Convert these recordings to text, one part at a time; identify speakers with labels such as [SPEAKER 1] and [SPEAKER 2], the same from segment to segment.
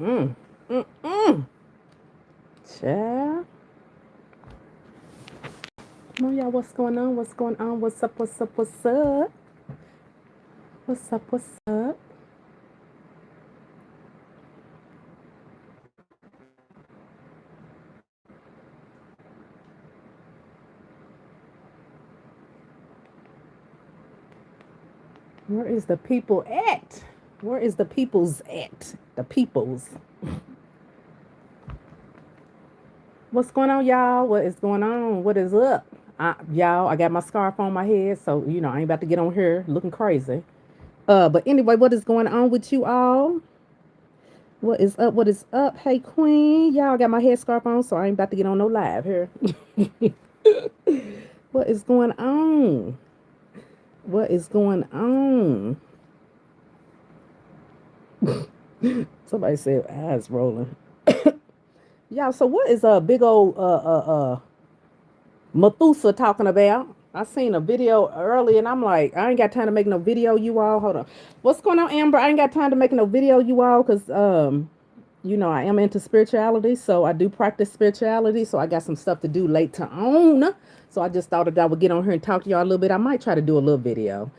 [SPEAKER 1] Mm. Mm-mm. Child. Come on, y'all. What's going on? What's going on? What's up? What's up? What's up? What's up? What's up? Where is the people at? Where is the people's at? The people's. What's going on, y'all? What is going on? What is up? Y'all, I got my scarf on my head, so I ain't about to get on here looking crazy. But anyway, what is going on with you all? What is up? What is up? Hey, Queen. Y'all got my headscarf on, so I ain't about to get on no live here. What is going on? What is going on? Somebody said eyes rolling. Y'all, so what is a big old Methusa talking about? I seen a video early and I'm like, I ain't got time to make no video, you all. Hold on. What's going on, Amber? I ain't got time to make no video, you all, because I am into spirituality, so I do practice spirituality. So I got some stuff to do later on. So I just thought that I would get on here and talk to y'all a little bit. I might try to do a little video.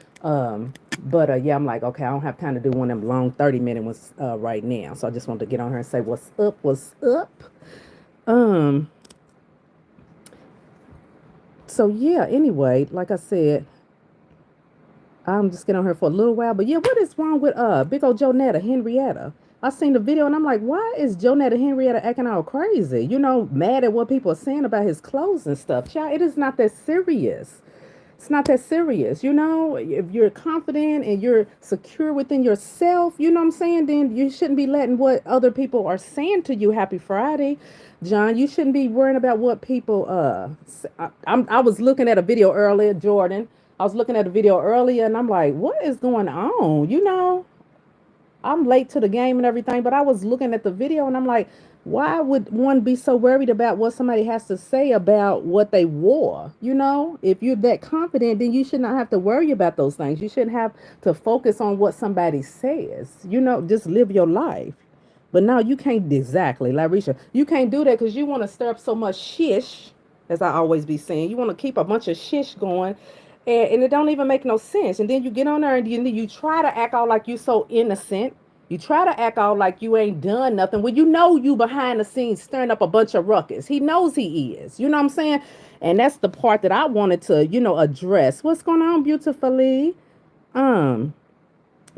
[SPEAKER 1] But yeah, I'm like, okay, I don't have time to do one of them long 30-minute ones right now. So I just wanted to get on here and say what's up, what's up. Um, so yeah, anyway, like I said, I'm just getting on here for a little while. But yeah, what is wrong with big old Jonetta Henrietta? I seen the video and I'm like, why is Jonetta Henrietta acting all crazy? Mad at what people are saying about his clothes and stuff. Child, it is not that serious. It's not that serious. If you're confident and you're secure within yourself, you know what I'm saying, then you shouldn't be letting what other people are saying to you. Happy Friday, John. You shouldn't be worrying about what people I was looking at a video earlier, Jordan. I was looking at a video earlier and I'm like, what is going on? I'm late to the game and everything, but I was looking at the video and I'm like, why would one be so worried about what somebody has to say about what they wore? If you're that confident, then you should not have to worry about those things. You shouldn't have to focus on what somebody says. Just live your life. But now you can't exactly, Larisha, you can't do that because you want to stir up so much shish, as I always be saying. You want to keep a bunch of shish going, and it don't even make no sense. And then you get on there and you try to act all like you so innocent. You try to act all like you ain't done nothing. Well, you behind the scenes stirring up a bunch of ruckus. He knows he is. You know what I'm saying? And that's the part that I wanted to, address. What's going on, beautifully? Um,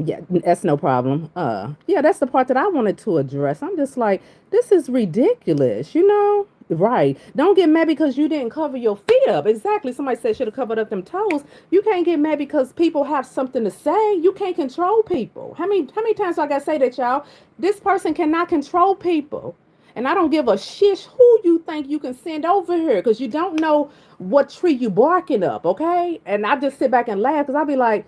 [SPEAKER 1] yeah, that's no problem. Yeah, that's the part that I wanted to address. I'm just like, this is ridiculous. Right. Don't get mad because you didn't cover your feet up. Exactly. Somebody said should have covered up them toes. You can't get mad because people have something to say. You can't control people. How many times I gotta say that, y'all? This person cannot control people. And I don't give a shish who you think you can send over here because you don't know what tree you barking up, okay? And I just sit back and laugh because I'll be like,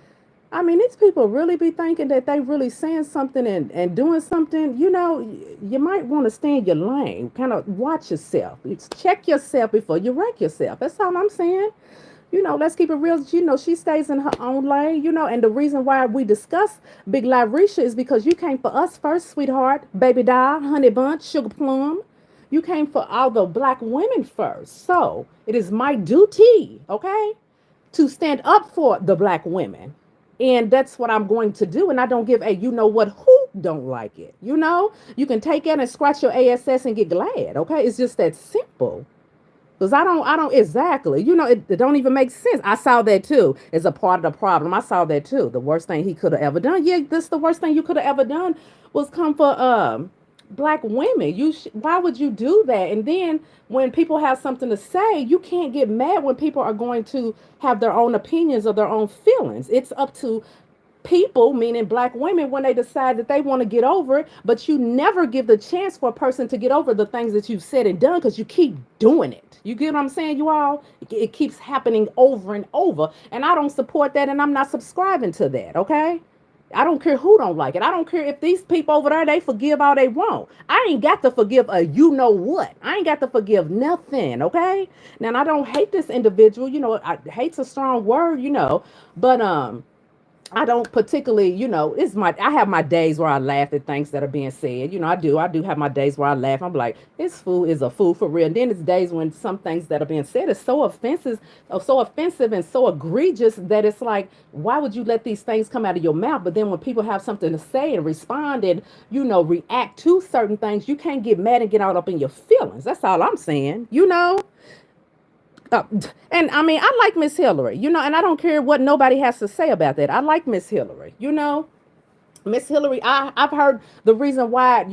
[SPEAKER 1] these people really be thinking that they really saying something and doing something. You might want to stay in your lane. Kind of watch yourself. Check yourself before you wreck yourself. That's all I'm saying. Let's keep it real. She stays in her own lane, and the reason why we discuss Big Larisha is because you came for us first, sweetheart, baby doll, honey bunch, sugar plum. You came for all the black women first. So it is my duty, okay, to stand up for the black women. And that's what I'm going to do. And I don't give a you know what who don't like it. You can take it and scratch your ASS and get glad. Okay. It's just that simple. Because I don't exactly, it don't even make sense. I saw that too as a part of the problem. I saw that too. The worst thing he could have ever done. Yeah, this the worst thing you could have ever done was come for black women. Why would you do that? And then when people have something to say, you can't get mad when people are going to have their own opinions or their own feelings. It's up to people, meaning black women, when they decide that they want to get over it, but you never give the chance for a person to get over the things that you've said and done because you keep doing it. You get what I'm saying, you all? It keeps happening over and over. And I don't support that and I'm not subscribing to that, okay? I don't care who don't like it. I don't care if these people over there, they forgive all they want. I ain't got to forgive a you know what. I ain't got to forgive nothing, okay? Now, I don't hate this individual. Hate's a strong word, but I don't particularly, I have my days where I laugh at things that are being said. I do have my days where I laugh. I'm like, this fool is a fool for real. And then it's days when some things that are being said is so offensive and so egregious that it's like, why would you let these things come out of your mouth? But then when people have something to say and respond and, react to certain things, you can't get mad and get out up in your feelings. That's all I'm saying. uh, and I mean, I like Miss Hillary, and I don't care what nobody has to say about that. I like Miss Hillary. Miss Hillary, I've heard the reason why,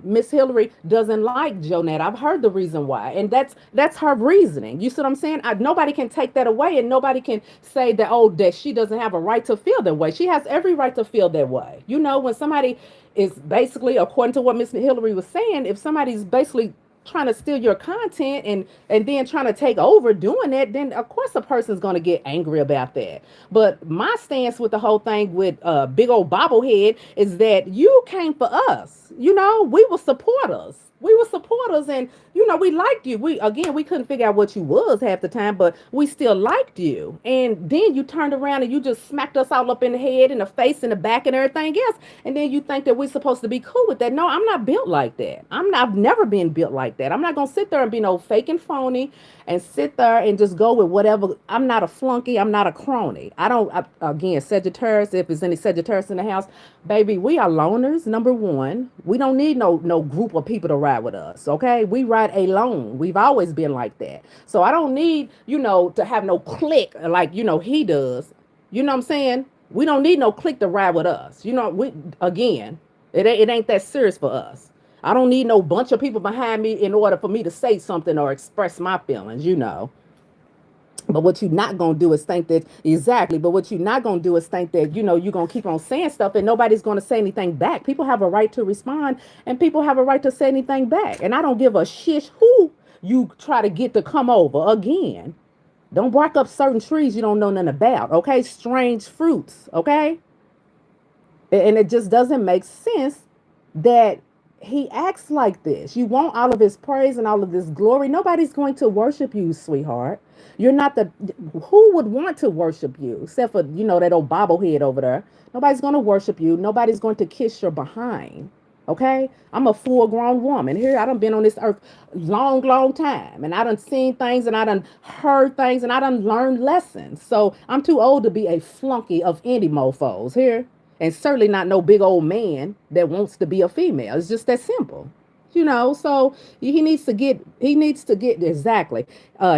[SPEAKER 1] Miss Hillary doesn't like Jonette. I've heard the reason why. And that's her reasoning. You see what I'm saying? Nobody can take that away, and nobody can say that, oh, that she doesn't have a right to feel that way. She has every right to feel that way. When somebody is basically, according to what Miss Hillary was saying, if somebody's basically trying to steal your content and then trying to take over doing that, then of course a person's going to get angry about that. But my stance with the whole thing with big old bobblehead is that you came for us. We were supporters. We were supporters, and we liked you. We couldn't figure out what you was half the time, but we still liked you. And then you turned around and you just smacked us all up in the head, in the face, in the back, and everything else. And then you think that we're supposed to be cool with that. No, I'm not built like that. I've never been built like that. I'm not gonna sit there and be no fake and phony and sit there and just go with whatever. I'm not a flunky. I'm not a crony. Again, Sagittarius, if there's any Sagittarius in the house, baby, we are loners, number one. We don't need no group of people to ride with us, okay? We ride alone. We've always been like that. So I don't need, to have no clique like, he does. You know what I'm saying? We don't need no clique to ride with us. Again, it ain't that serious for us. I don't need no bunch of people behind me in order for me to say something or express my feelings. But what you're not gonna do is think that exactly. But what you're not gonna do is think that you're gonna keep on saying stuff and nobody's gonna say anything back. People have a right to respond, and people have a right to say anything back. And I don't give a shish who you try to get to come over. Again, don't bark up certain trees you don't know nothing about. Okay, strange fruits. Okay, and it just doesn't make sense that he acts like this. You want all of his praise and all of this glory. Nobody's going to worship you, sweetheart. You're not the who would want to worship you except for that old bobblehead over there. Nobody's going to worship you. Nobody's going to kiss your behind. Okay, I'm a full grown woman here. I done been on this earth long, long time, and I done seen things, and I done heard things, and I done learned lessons. So I'm too old to be a flunky of any mofos here, and certainly not no big old man that wants to be a female. It's just that simple. So he needs to get exactly.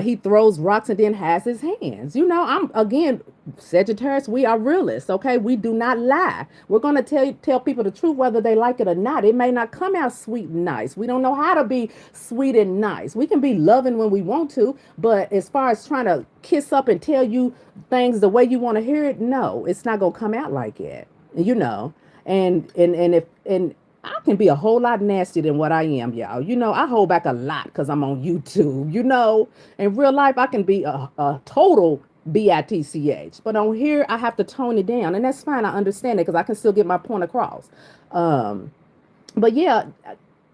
[SPEAKER 1] He throws rocks and then has his hands. I'm again Sagittarius. We are realists, okay? We do not lie. We're gonna tell people the truth whether they like it or not. It may not come out sweet and nice. We don't know how to be sweet and nice. We can be loving when we want to, but as far as trying to kiss up and tell you things the way you want to hear it, no, it's not gonna come out like it. And I can be a whole lot nastier than what I am, y'all. I hold back a lot because I'm on YouTube. In real life, I can be a total bitch, but on here, I have to tone it down, and that's fine. I understand it because I can still get my point across. But yeah,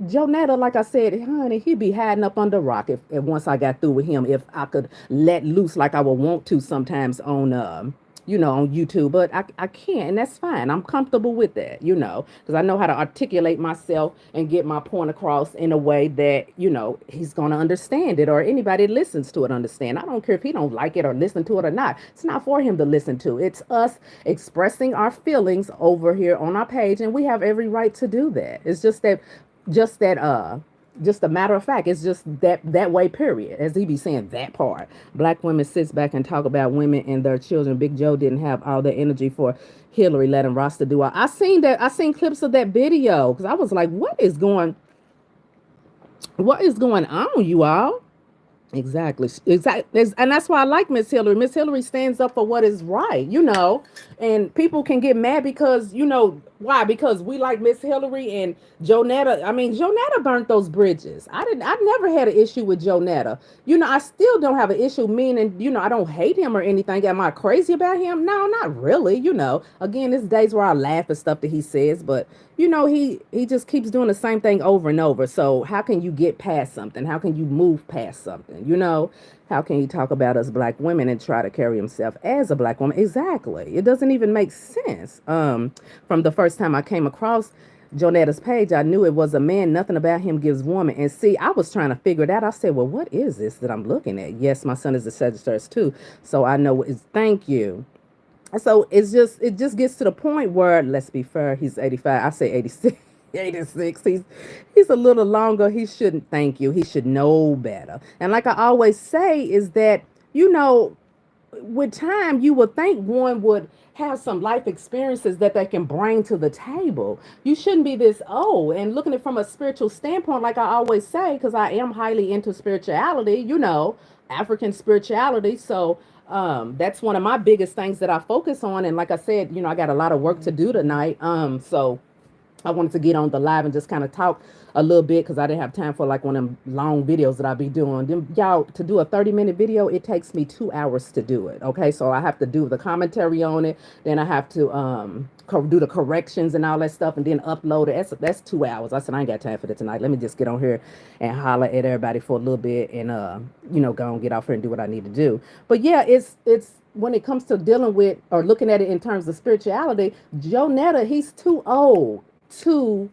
[SPEAKER 1] Joe Netta, like I said, honey, he'd be hiding up under rock if once I got through with him, if I could let loose like I would want to sometimes on YouTube, but I can't, and that's fine. I'm comfortable with that, because I know how to articulate myself and get my point across in a way that, he's going to understand it, or anybody that listens to it understand. I don't care if he don't like it or listen to it or not. It's not for him to listen to. It's us expressing our feelings over here on our page, and we have every right to do that. It's just a matter of fact, it's just that way, period. As he be saying that part. Black women sits back and talk about women and their children. Big Joe didn't have all the energy for Hillary, letting Rasta do all. I seen clips of that video because I was like, what is going on, you all? Exactly. And that's why I like Miss Hillary. Miss Hillary stands up for what is right, and people can get mad because, why? Because we like Miss Hillary and Joe Netta. I mean, Joe Netta burnt those bridges. I never had an issue with Joe Netta. I still don't have an issue, meaning, I don't hate him or anything. Am I crazy about him? No, not really. Again, there's days where I laugh at stuff that he says, but he just keeps doing the same thing over and over. So how can you get past something? How can you move past something? woman, you know? How can he talk about us black women and try to carry himself as a black woman? Exactly. It doesn't even make sense. From the first time I came across Jonetta's page, I knew it was a man. Nothing about him gives woman. And see, I was trying to figure it out. I said, well, what is this that I'm looking at? Yes, my son is a Sagittarius too. So I know it's thank you. So it just gets to the point where, let's be fair, he's 85. I say 86. 86. He's a little longer. He shouldn't, thank you. He should know better. And like I always say, is that, you know, with time, you would think one would have some life experiences that they can bring to the table. You shouldn't be this old. And looking at it from a spiritual standpoint, like I always say, because I am highly into spirituality, you know, African spirituality. So that's one of my biggest things that I focus on. And like I said, you know, I got a lot of work to do tonight. So I wanted to get on the live and just kind of talk a little bit because I didn't have time for like one of them long videos that I be doing. Them, y'all, to do a 30-minute video, it takes me 2 hours to do it. Okay, so I have to do the commentary on it, then I have to do the corrections and all that stuff, and then upload it. That's 2 hours. I said I ain't got time for that tonight. Let me just get on here and holler at everybody for a little bit, and you know, go and get off here and do what I need to do. But yeah, it's when it comes to dealing with or looking at it in terms of spirituality, Jonetta, he's too old to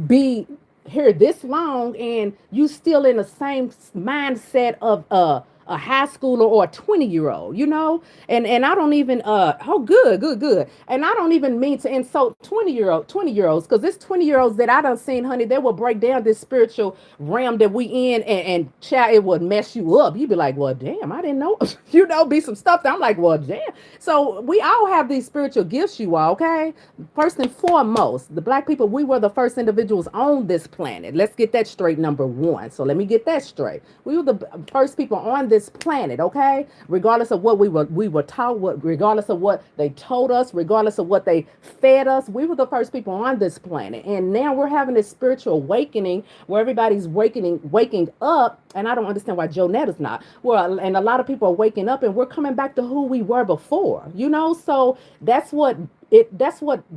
[SPEAKER 1] be here this long and you still in the same mindset of a high schooler or a 20-year-old, you know? And I don't even oh good. And I don't even mean to insult 20-year-olds, because this 20-year-olds that I done seen, honey, they will break down this spiritual realm that we in, and child, it would mess you up. You'd be like, well, damn, I didn't know. You know, be some stuff that I'm like, well, damn. So we all have these spiritual gifts, you all, okay? First and foremost, the black people, we were the first individuals on this planet. Let's get that straight, number one. So let me get that straight. We were the first people on this planet, okay? Regardless of what we were taught, regardless of what they told us, regardless of what they fed us, we were the first people on this planet. And now we're having this spiritual awakening where everybody's waking up. And I don't understand why Jonetta's not. Well, and a lot of people are waking up and we're coming back to who we were before, you know? So that's what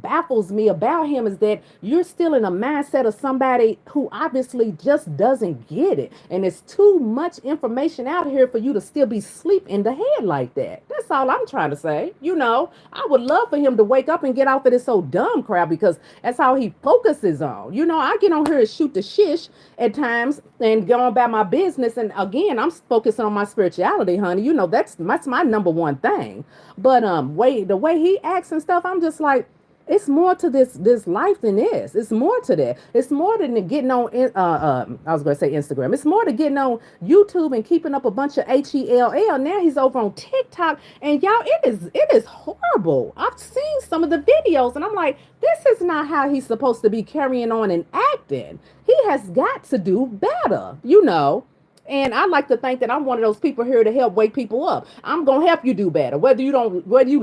[SPEAKER 1] baffles me about him, is that you're still in a mindset of somebody who obviously just doesn't get it. And it's too much information out here for you to still be asleep in the head like that. That's all I'm trying to say. You know, I would love for him to wake up and get off of this so dumb crap, because that's how he focuses on. You know, I get on here and shoot the shish at times and go about my business. And again, I'm focusing on my spirituality, honey. You know, that's my number one thing. But the way he acts and stuff, I'm just like, it's more to this life than this. It's more to that. It's more than getting on. I was going to say Instagram. It's more to getting on YouTube and keeping up a bunch of HELL. Now he's over on TikTok, and y'all, it is horrible. I've seen some of the videos, and I'm like, this is not how he's supposed to be carrying on and acting. He has got to do better, you know. And I like to think that I'm one of those people here to help wake people up. I'm gonna help you do better, whether you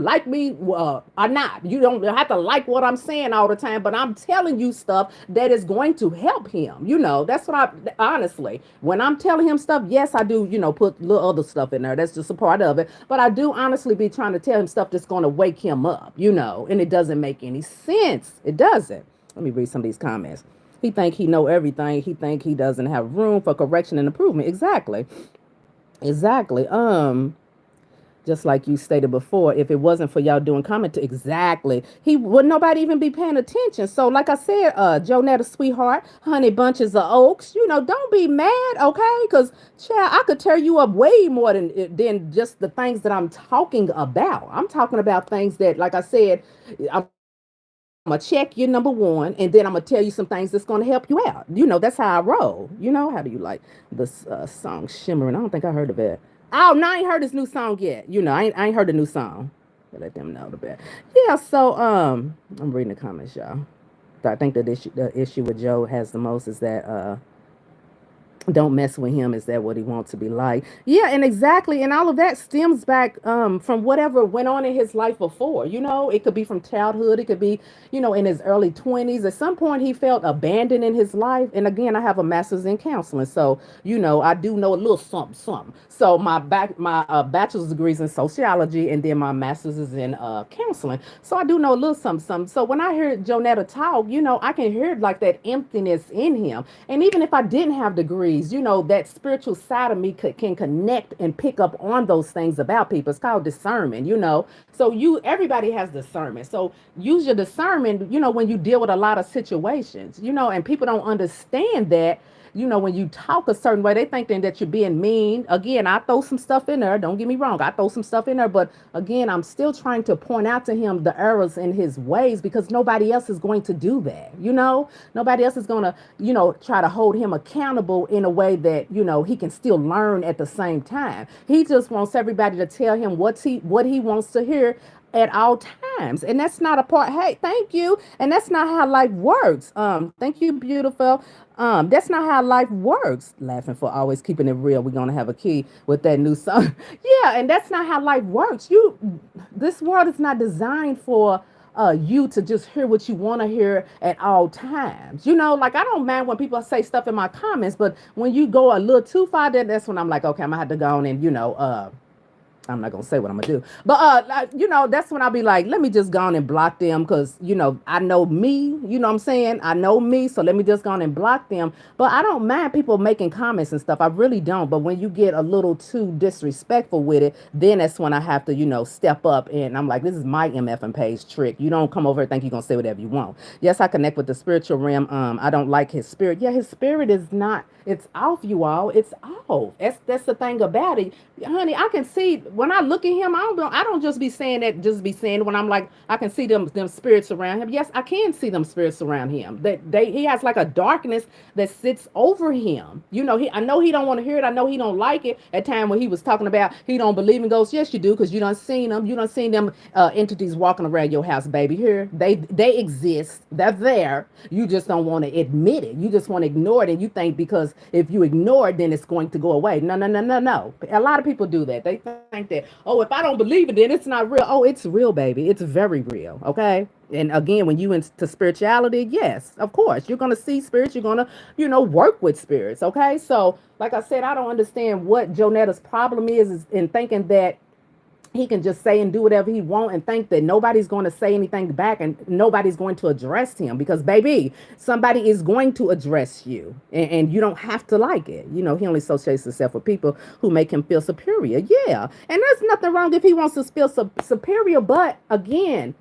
[SPEAKER 1] like me or not. You don't have to like what I'm saying all the time, but I'm telling you stuff that is going to help him. You know, that's what honestly, when I'm telling him stuff, yes, I do. You know, put little other stuff in there. That's just a part of it. But I do honestly be trying to tell him stuff that's gonna wake him up. You know, and it doesn't make any sense. It doesn't. Let me read some of these comments. He think he know everything. He think he doesn't have room for correction and improvement. Exactly. Just like you stated before, if it wasn't for y'all doing comment, exactly, he would nobody even be paying attention. So, like I said, Jonetta, sweetheart, honey bunches of oaks, you know, don't be mad, okay? Because, child, I could tear you up way more than just the things that I'm talking about. I'm talking about things that, like I said, I'm gonna check you, number one, and then I'm gonna tell you some things that's gonna help you out. You know, that's how I roll. You know, how do you like this song Shimmering? I don't think I heard of it. Oh, no, I ain't heard this new song yet. You know, I ain't heard the new song. But let them know the bit. Yeah, so I'm reading the comments, y'all. I think that the issue with Joe has the most is that don't mess with him. Is that what he wants to be like? Yeah, and exactly, and all of that stems back from whatever went on in his life before. You know, it could be from childhood, it could be, you know, in his early 20s. At some point he felt abandoned in his life. And again, I have a master's in counseling, so you know, I do know a little something. So my bachelor's degrees in sociology, and then my master's is in counseling, so I do know a little something. So when I hear Jonetta talk, you know, I can hear like that emptiness in him. And even if I didn't have degrees, mysteries, that spiritual side of me can connect and pick up on those things about people. It's called discernment. So everybody has discernment. So use your discernment, when you deal with a lot of situations, and people don't understand that. When you talk a certain way, they think then that you're being mean. Again, I throw some stuff in there. Don't get me wrong. I throw some stuff in there. But again, I'm still trying to point out to him the errors in his ways because nobody else is going to do that. Nobody else is going to, try to hold him accountable in a way that, he can still learn at the same time. He just wants everybody to tell him what he wants to hear at all times. And that's not a part. Hey, thank you. And that's not how life works. Thank you, beautiful. That's not how life works. Laughing for always keeping it real. We're gonna have a key with that new song. Yeah, and that's not how life works. This world is not designed for you to just hear what you want to hear at all times. Like I don't mind when people say stuff in my comments, but when you go a little too far, that's when I'm like, okay, I'm gonna have to go on and I'm not gonna say what I'm gonna do, but that's when I'll be like, let me just go on and block them because I know me. You know what I'm saying? I know me, so let me just go on and block them. But I don't mind people making comments and stuff. I really don't. But when you get a little too disrespectful with it, then that's when I have to step up and I'm like, this is my MF and Page trick. You don't come over and think you're gonna say whatever you want. Yes, I connect with the spiritual realm. I don't like his spirit. Yeah, his spirit is not. It's off, you all. It's off. That's the thing about it, honey. I can see when I look at him. I don't just be saying that. Just be saying when I'm like, I can see them spirits around him. Yes, I can see them spirits around him. He has like a darkness that sits over him. I know he don't want to hear it. I know he don't like it. At time when he was talking about he don't believe in ghosts. Yes, you do, because you done seen them. You done seen them entities walking around your house, baby. Here they exist. They're there. You just don't want to admit it. You just want to ignore it, and you think because if you ignore it, then it's going to go away. No, no, no, no, no. A lot of people do that. They think that, oh, if I don't believe it, then it's not real. Oh, it's real, baby. It's very real. Okay. And again, when you into spirituality, yes, of course, you're going to see spirits. You're going to, work with spirits. Okay. So like I said, I don't understand what Jonetta's problem is in thinking that he can just say and do whatever he want and think that nobody's going to say anything back and nobody's going to address him because baby, somebody is going to address you and you don't have to like it. He only associates himself with people who make him feel superior. Yeah. And there's nothing wrong if he wants to feel superior. But again,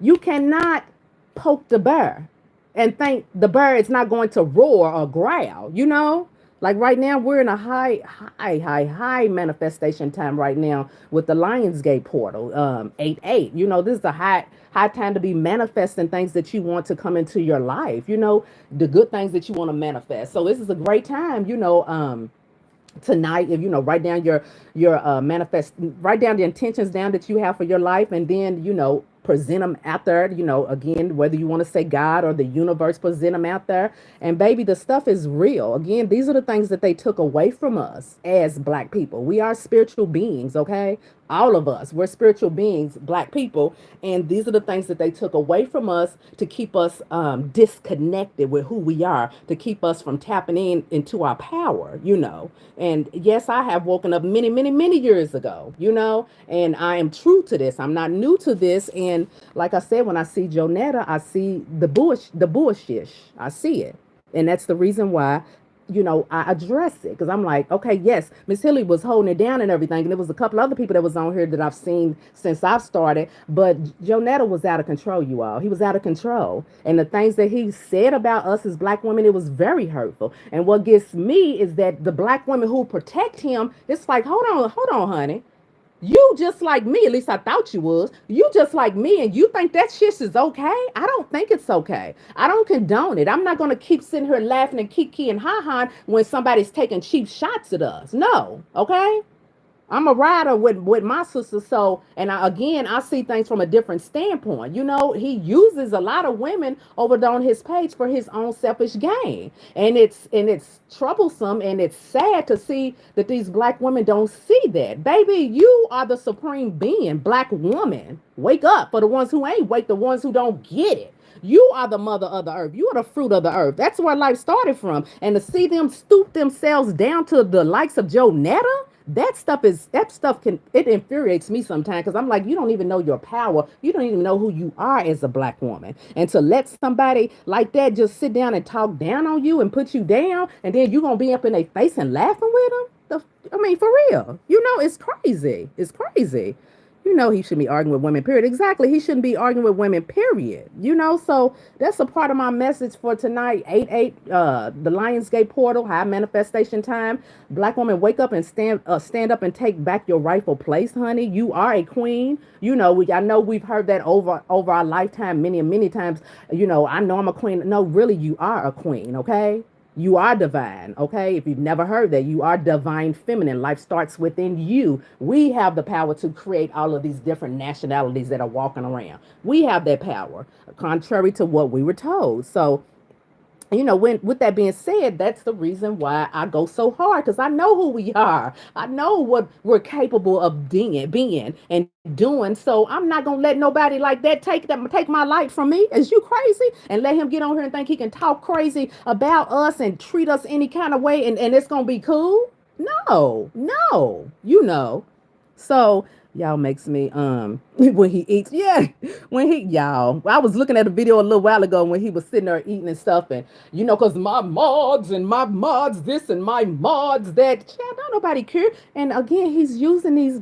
[SPEAKER 1] you cannot poke the bear and think the bear is not going to roar or growl. Like right now, we're in a high manifestation time right now with the Lionsgate portal, 8/8. This is a high time to be manifesting things that you want to come into your life. The good things that you want to manifest. So this is a great time. Tonight, if write down your manifest, write down the intentions down that you have for your life, and then present them out there. Again, whether you want to say God or the universe, present them out there. And baby, the stuff is real. Again, these are the things that they took away from us as Black people. We are spiritual beings, okay? All of us, we're spiritual beings, Black people, and these are the things that they took away from us to keep us disconnected with who we are, to keep us from tapping into our power. And yes, I have woken up many, many, many years ago. And I am true to this. I'm not new to this. And like I said, when I see Jonetta, I see the bullshit. I see it, and that's the reason why I address it because I'm like, okay, yes, Miss Hilly was holding it down and everything. And there was a couple other people that was on here that I've seen since I've started. But Jonetta was out of control, you all. He was out of control. And the things that he said about us as Black women, it was very hurtful. And what gets me is that the Black women who protect him, it's like, hold on, honey. You just like me, at least I thought you was. You just like me, and you think that shit is okay? I don't think it's okay. I don't condone it. I'm not going to keep sitting here laughing and kiki and ha-ha when somebody's taking cheap shots at us. No, okay? I'm a rider with my sister, so again I see things from a different standpoint. He uses a lot of women over on his page for his own selfish gain, and it's troublesome and it's sad to see that these Black women don't see that. Baby, you are the supreme being, Black woman. Wake up. For the ones who ain't wake, the ones who don't get it. You are the mother of the earth. You are the fruit of the earth. That's where life started from. And to see them stoop themselves down to the likes of Jonetta, That stuff can it infuriates me sometimes because I'm like, you don't even know your power. You don't even know who you are as a black woman. And to let somebody like that just sit down and talk down on you and put you down, and then you're gonna be up in their face and laughing with them. I mean, for real. It's crazy. It's crazy. He shouldn't be arguing with women, period. Exactly. He shouldn't be arguing with women, period. So that's a part of my message for tonight. 8-8, the Lionsgate portal, high manifestation time. Black woman, wake up and stand up and take back your rightful place, honey. You are a queen. I know we've heard that over our lifetime many and many times. I know I'm a queen. No, really, you are a queen, okay? You are divine, okay? If you've never heard that, you are divine feminine. Life starts within you. We have the power to create all of these different nationalities that are walking around. We have that power, contrary to what we were told. So, when with that being said, that's the reason why I go so hard because I know who we are. I know what we're capable of being and doing. So I'm not gonna let nobody like that take my light from me. Is you crazy? And let him get on here and think he can talk crazy about us and treat us any kind of way and it's gonna be cool? No, no, So y'all makes me when he eats, yeah, when he y'all. I was looking at a video a little while ago when he was sitting there eating and stuff, and cause my mods this and my mods that. Yeah, don't nobody care. And again, he's using these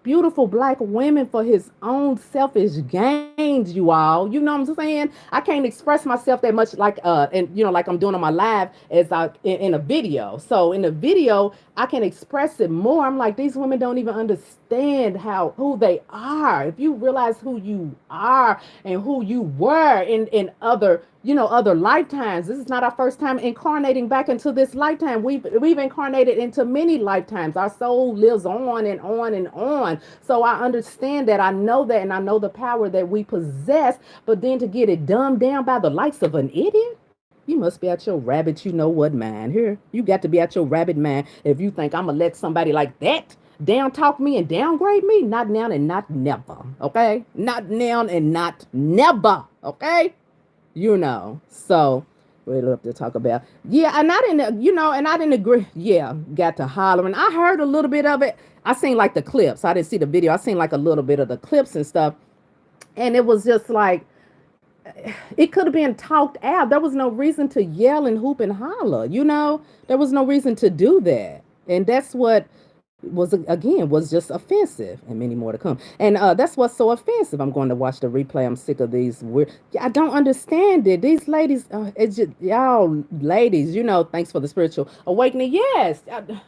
[SPEAKER 1] beautiful black women for his own selfish gains, you all. You know what I'm saying? I can't express myself that much like and like I'm doing on my live as in a video. So in the video, I can express it more. I'm like, these women don't even understand who they are. If you realize who you are and who you were in other lifetimes. This is not our first time incarnating back into this lifetime. We've incarnated into many lifetimes. Our soul lives on and on and on. So I understand that. I know that, and I know the power that we possess. But then to get it dumbed down by the likes of an idiot. You must be at your rabbit, what mind. Here, you got to be at your rabbit mind if you think I'm gonna let somebody like that down talk me and downgrade me. Not now and not never. Okay? Not now and not never. Okay? So we love to talk about. Yeah, and I didn't agree. Yeah, got to hollering. I heard a little bit of it. I seen like the clips. I didn't see the video. I seen like a little bit of the clips and stuff. And it was just like it could have been talked out. There was no reason to yell and hoop and holler. There was no reason to do that. And that's what was just offensive, and many more to come. And that's what's so offensive. I'm going to watch the replay. I'm sick of these weird. I don't understand it. These ladies, it's just y'all ladies. Thanks for the spiritual awakening. Yes,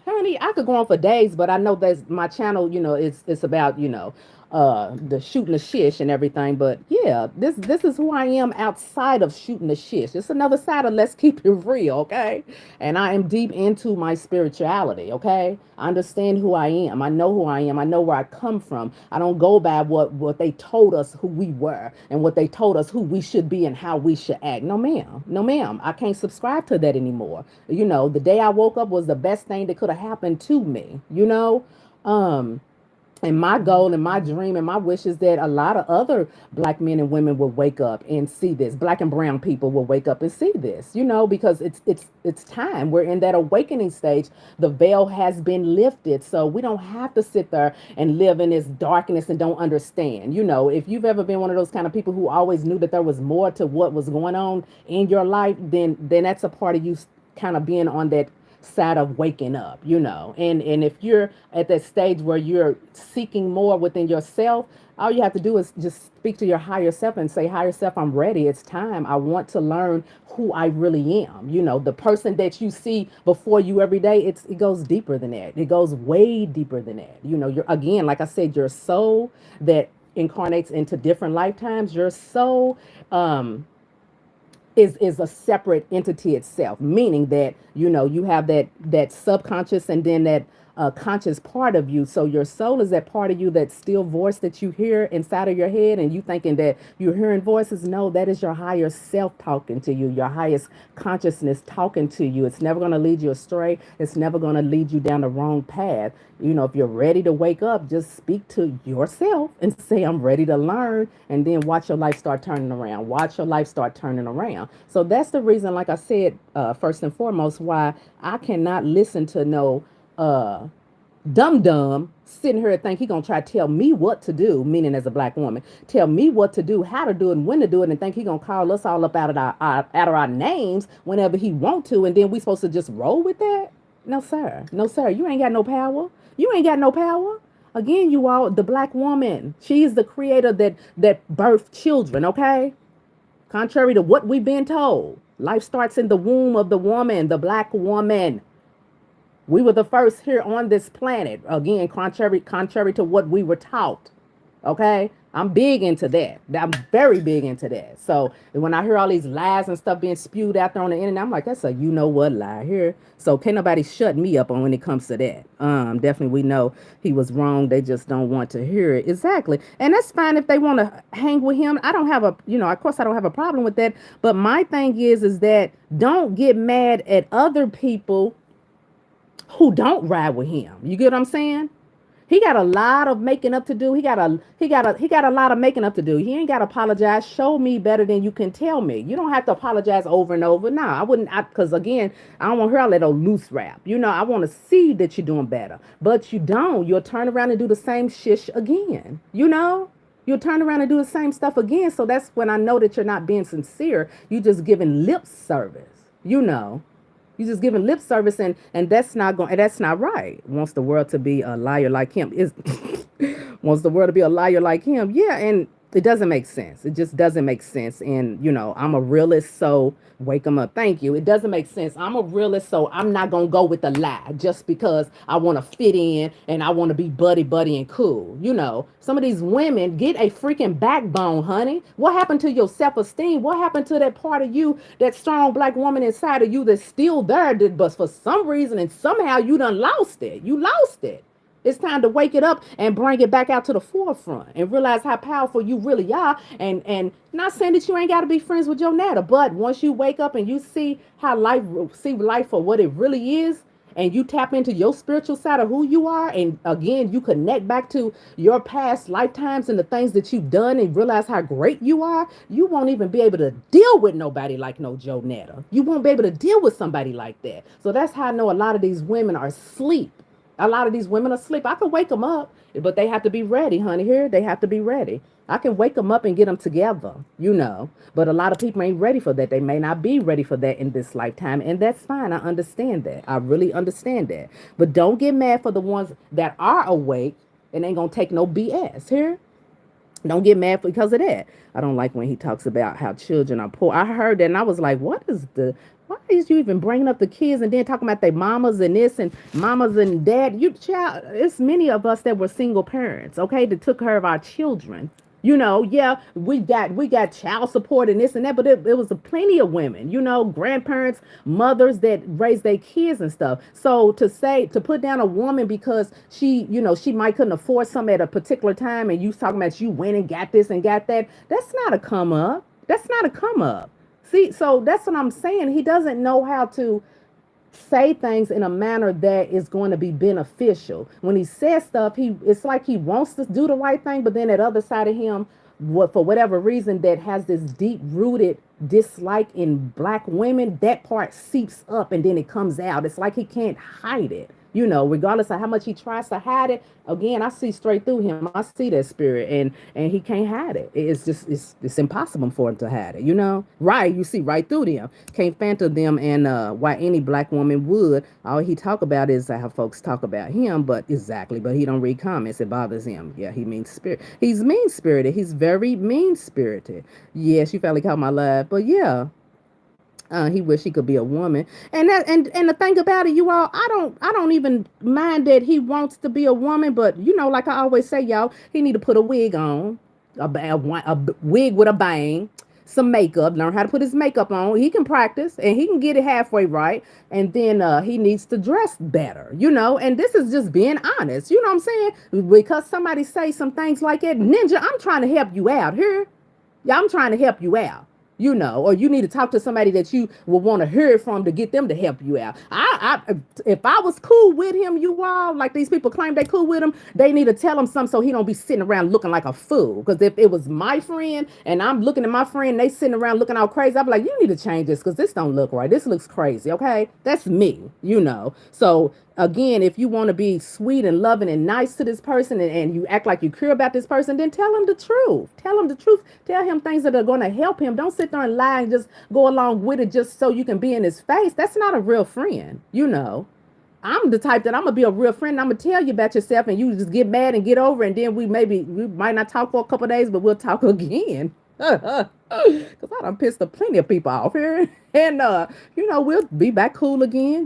[SPEAKER 1] honey, I could go on for days, but I know that's my channel. It's about the shooting the shish and everything. But yeah, this is who I am outside of shooting the shish. It's another side of let's keep it real, okay? And I am deep into my spirituality, okay? I understand who I am. I know who I am. I know where I come from. I don't go by what they told us who we were and what they told us who we should be and how we should act. No, ma'am. No, ma'am. I can't subscribe to that anymore. The day I woke up was the best thing that could have happened to me, and my goal and my dream and my wish is that a lot of other black men and women will wake up and see this. Black and brown people will wake up and see this, because it's time. We're in that awakening stage. The veil has been lifted. So we don't have to sit there and live in this darkness and don't understand. If you've ever been one of those kind of people who always knew that there was more to what was going on in your life, then that's a part of you kind of being on that side of waking up, and if you're at that stage where you're seeking more within yourself, all you have to do is just speak to your higher self and say, higher self, I'm ready. It's time. I want to learn who I really am. The person that you see before you every day, it goes deeper than that. It goes way deeper than that. You're, again, like I said, your soul that incarnates into different lifetimes, your soul is a separate entity itself, meaning that you have that subconscious and then that conscious part of you. So your soul is that part of you, that still voice that you hear inside of your head, and you thinking that you're hearing voices. No, that is your higher self talking to you, your highest consciousness talking to you. It's never going to lead you astray. It's never going to lead you down the wrong path. If you're ready to wake up, just speak to yourself and say, I'm ready to learn, and then watch your life start turning around. Watch your life start turning around. So that's the reason, like I said, first and foremost, why I cannot listen to no dumb sitting here and think he gonna try to tell me what to do, meaning as a black woman, tell me what to do, how to do it, and when to do it, and think he gonna call us all up out of out of our names whenever he want to, and then we supposed to just roll with that? No sir, no sir, you ain't got no power. You ain't got no power. Again, you all, the black woman, she is the creator that birthed children. Okay, contrary to what we've been told, life starts in the womb of the woman, the black woman. We were the first here on this planet. Again, contrary to what we were taught. Okay? I'm big into that. I'm very big into that. So when I hear all these lies and stuff being spewed out there on the internet, I'm like, that's a you know what lie here. So can't nobody shut me up on when it comes to that. Definitely we know he was wrong. They just don't want to hear it. Exactly. And that's fine if they want to hang with him. I don't have a, of course I don't have a problem with that. But my thing is that don't get mad at other people who don't ride with him. You get what I'm saying? He got a lot of making up to do. He got a lot of making up to do. He ain't got to apologize. Show me better than you can tell me. You don't have to apologize over and over. Nah, I wouldn't. Because again, I don't want to hear all that old loose rap. I want to see that you're doing better. But you don't. You'll turn around and do the same shish again. You'll turn around and do the same stuff again. So that's when I know that you're not being sincere. You just giving lip service. You just giving lip service, and that's not going. That's not right. Wants the world to be a liar like him is wants the world to be a liar like him. Yeah, and it doesn't make sense. It just doesn't make sense. And I'm a realist, so wake them up. Thank you. It doesn't make sense. I'm a realist, so I'm not gonna go with the lie just because I want to fit in and I want to be buddy and cool. Some of these women get a freaking backbone, honey. What happened to your self-esteem? What happened to that part of you, that strong black woman inside of you that's still there, but for some reason and somehow you done lost it. You lost it. It's time to wake it up and bring it back out to the forefront and realize how powerful you really are. And not saying that you ain't got to be friends with your nana, but once you wake up and you see see life for what it really is, and you tap into your spiritual side of who you are, and again, you connect back to your past lifetimes and the things that you've done and realize how great you are, you won't even be able to deal with nobody like no Joe Netta. You won't be able to deal with somebody like that. So that's how I know a lot of these women are asleep. A lot of these women are asleep. I can wake them up, but they have to be ready, honey. Here, they have to be ready. I can wake them up and get them together, But a lot of people ain't ready for that. They may not be ready for that in this lifetime, and that's fine. I understand that. I really understand that. But don't get mad for the ones that are awake and ain't gonna take no BS. Here, don't get mad because of that. I don't like when he talks about how children are poor. I heard that and I was like, why is you even bringing up the kids and then talking about their mamas and this and mamas and dad? It's many of us that were single parents, okay, that took care of our children. Yeah, we got child support and this and that, but it was plenty of women, grandparents, mothers that raised their kids and stuff. So to put down a woman because she might couldn't afford something at a particular time, and you talking about you went and got this and got that, that's not a come up. That's not a come up. See, so that's what I'm saying. He doesn't know how to say things in a manner that is going to be beneficial. When he says stuff, it's like he wants to do the right thing, but then that other side of him, for whatever reason, that has this deep rooted dislike in black women, that part seeps up and then it comes out. It's like he can't hide it. Regardless of how much he tries to hide it, again, I see straight through him. I see that spirit, and he can't hide it. It's impossible for him to hide it. Right? You see right through them. Can't phantom them, and why any black woman would. All he talk about is how folks talk about him, but he don't read comments. It bothers him. Yeah, he mean spirit. He's mean spirited. He's very mean spirited. Yes, you finally caught my laugh, but yeah. He wish he could be a woman, and the thing about it, you all, I don't even mind that he wants to be a woman, but like I always say, y'all, he need to put a wig on, a wig with a bang, some makeup, learn how to put his makeup on. He can practice and he can get it halfway right, and then he needs to dress better, And this is just being honest, you know what I'm saying? Because somebody say some things like that, Ninja, I'm trying to help you out here. Yeah, I'm trying to help you out. Or you need to talk to somebody that you will want to hear from to get them to help you out. If I was cool with him, you all, like these people claim they cool with him, they need to tell him something so he don't be sitting around looking like a fool. Because if it was my friend and I'm looking at my friend, they sitting around looking all crazy, I'd be like, you need to change this because this don't look right. This looks crazy, okay? That's me, So Again, if you want to be sweet and loving and nice to this person, and you act like you care about this person, then tell him the truth. Tell him the truth. Tell him things that are going to help him. Don't sit there and lie and just go along with it just so you can be in his face. That's not a real friend, you know. I'm the type that I'm gonna be a real friend. I'm gonna tell you about yourself, and you just get mad and get over, and then we might not talk for a couple of days, but we'll talk again. Cause I done pissed a plenty of people off here, and we'll be back cool again.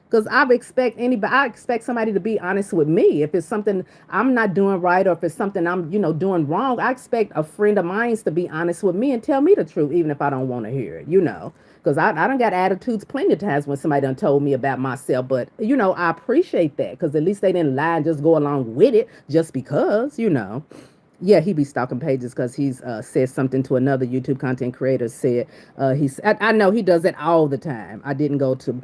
[SPEAKER 1] Because I expect somebody to be honest with me. If it's something I'm not doing right, or if it's something I'm doing wrong, I expect a friend of mine to be honest with me and tell me the truth, even if I don't want to hear it. Because I done got attitudes plenty of times when somebody done told me about myself. But, I appreciate that because at least they didn't lie and just go along with it just because. Yeah, he be stalking pages because he's said something to another YouTube content creator. Said I know he does that all the time. I didn't go to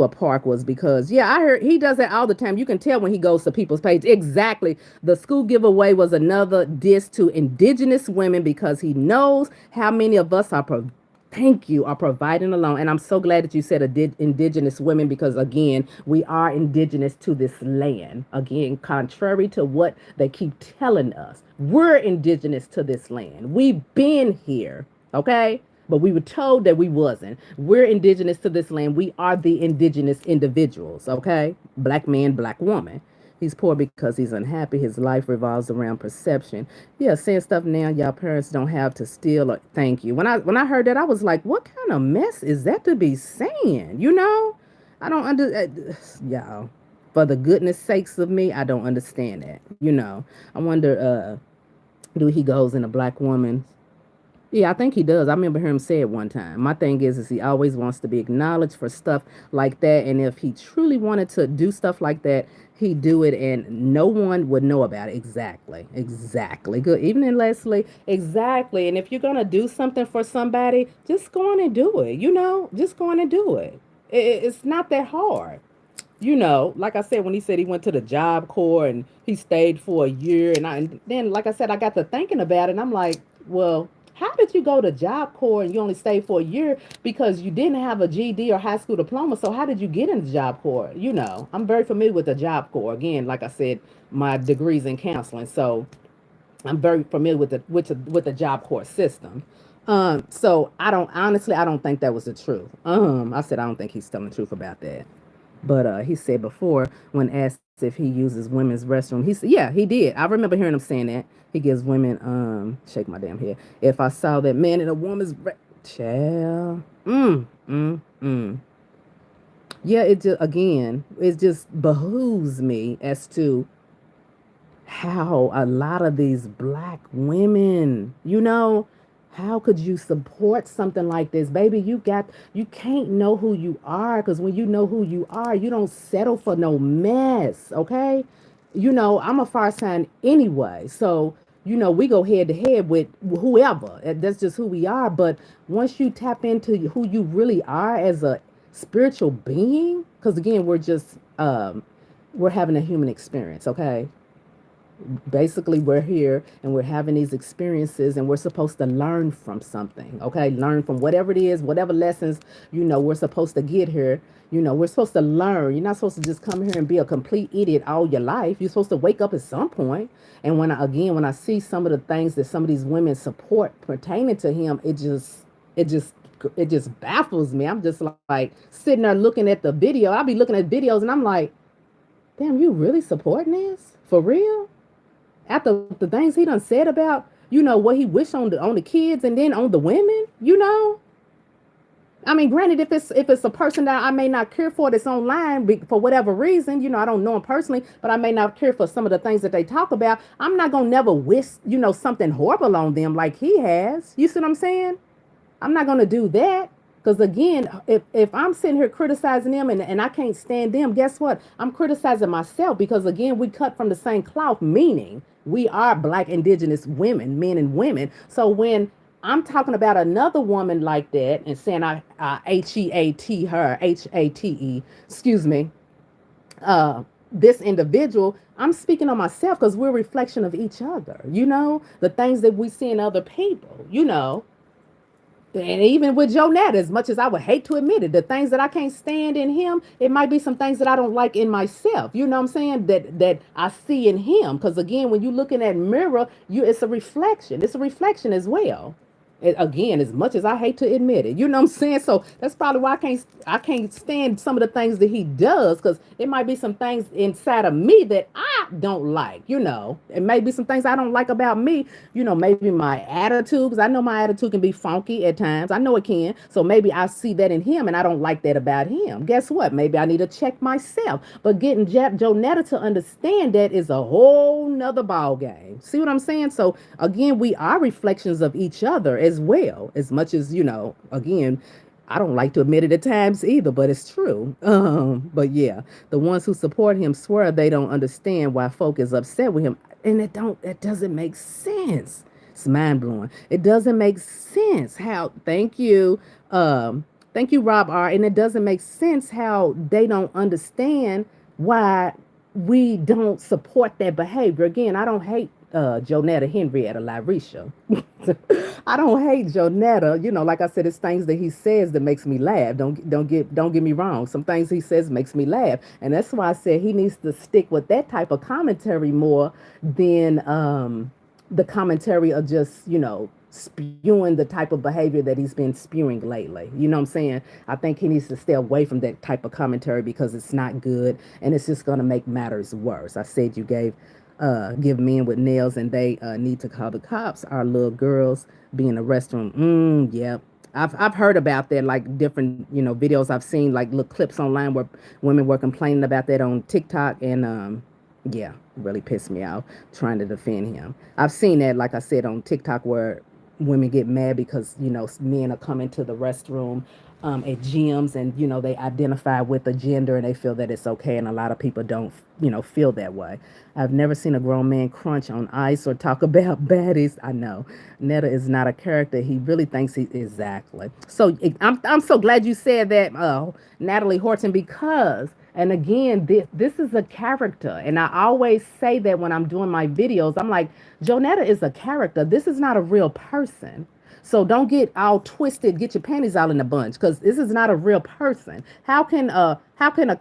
[SPEAKER 1] a park was because I heard he does that all the time. You can tell when he goes to people's page. Exactly. The school giveaway was another diss to indigenous women because he knows how many of us are providing alone. And I'm so glad that you said indigenous women because, again, we are indigenous to this land. Again, contrary to what they keep telling us, we're indigenous to this land. We've been here, okay? But we were told that we wasn't. We're indigenous to this land. We are the indigenous individuals, okay? Black man, black woman. He's poor because he's unhappy. His life revolves around perception. Yeah, saying stuff now y'all parents don't have to steal or thank you. When I heard that, I was like, what kind of mess is that to be saying? I don't y'all. For the goodness sakes of me, I don't understand that. I wonder, do he goes in a black woman's. Yeah, I think he does. I remember hearing him say it one time. My thing is he always wants to be acknowledged for stuff like that. And if he truly wanted to do stuff like that, he'd do it and no one would know about it. Exactly. Exactly. Good evening, Leslie. Exactly. And if you're going to do something for somebody, just go on and do it. Just go on and do it. It's not that hard. Like I said, when he said he went to the Job Corps and he stayed for a year, and then, like I said, I got to thinking about it, and I'm like, well, how did you go to Job Corps and you only stayed for a year because you didn't have a GED or high school diploma? So how did you get into Job Corps? I'm very familiar with the Job Corps. Again, like I said, my degrees in counseling, so I'm very familiar with the Job Corps system. So I don't think that was the truth. I said I don't think he's telling the truth about that. But he said before, when asked if he uses women's restroom, he said, yeah, he did. I remember hearing him saying that. He gives women, shake my damn head. If I saw that man in a woman's, child, yeah, it just behooves me as to how a lot of these black women, how could you support something like this, baby? You can't know who you are, because when you know who you are, you don't settle for no mess, okay? I'm a fire sign anyway, so we go head to head with whoever. That's just who we are. But once you tap into who you really are as a spiritual being, because again, we're having a human experience, okay? Basically, we're here and we're having these experiences, and we're supposed to learn from something, okay? Learn from whatever it is, whatever lessons we're supposed to get here. We're supposed to learn. You're not supposed to just come here and be a complete idiot all your life. You're supposed to wake up at some point. And when I see some of the things that some of these women support pertaining to him, it just baffles me. I'm just like sitting there looking at the video. I'll be looking at videos and I'm like, damn, you really supporting this for real? After the things he done said about, what he wished on the kids and then on the women. I mean, granted, if it's a person that I may not care for that's online for whatever reason, I don't know him personally, but I may not care for some of the things that they talk about. I'm not gonna never wish, something horrible on them like he has. You see what I'm saying? I'm not gonna do that. Because again, if I'm sitting here criticizing them and I can't stand them, guess what? I'm criticizing myself because again, we cut from the same cloth, meaning we are black indigenous women, men and women. So when I'm talking about another woman like that and saying I HEAT her, HATE, excuse me, this individual, I'm speaking on myself because we're a reflection of each other, the things that we see in other people. And even with Jonetta, as much as I would hate to admit it, the things that I can't stand in him, it might be some things that I don't like in myself. You know what I'm saying? That I see in him. Because again, when you're looking at mirror, it's a reflection. It's a reflection as well. Again, as much as I hate to admit it, you know what I'm saying. So that's probably why I can't stand some of the things that he does, because it might be some things inside of me that I don't like. It may be some things I don't like about me. Maybe my attitude, because I know my attitude can be funky at times. I know it can. So maybe I see that in him, and I don't like that about him. Guess what? Maybe I need to check myself. But getting Jonetta to understand that is a whole nother ball game. See what I'm saying? So again, we are reflections of each other as well. As much as again, I don't like to admit it at times either, but it's true. But yeah, the ones who support him swear they don't understand why folk is upset with him, and it doesn't make sense. It's mind blowing. It doesn't make sense how. Thank you, Rob R. And it doesn't make sense how they don't understand why we don't support that behavior. Again, I don't hate Jonetta, Henrietta, Lyrisha. I don't hate Jonetta. Like I said, it's things that he says that makes me laugh. Don't get me wrong. Some things he says makes me laugh, and that's why I said he needs to stick with that type of commentary more than the commentary of just spewing the type of behavior that he's been spewing lately. You know what I'm saying? I think he needs to stay away from that type of commentary because it's not good and it's just gonna make matters worse. I said you give men with nails and they need to call the cops. Our little girls be in the restroom. Yeah. I've heard about that, like different videos I've seen, like little clips online where women were complaining about that on TikTok, and yeah, really pissed me off trying to defend him. I've seen that, like I said, on TikTok where women get mad because men are coming to the restroom at gyms, and they identify with a gender and they feel that it's okay, and a lot of people don't feel that way. I've never seen a grown man crunch on ice or talk about baddies. I know Netta is not a character. He really thinks he exactly. So I'm so glad you said that, Natalie Horton, because and again, this is a character. And I always say that when I'm doing my videos, I'm like, Jonetta is a character. This is not a real person. So don't get all twisted, get your panties out in a bunch, because this is not a real person. How can a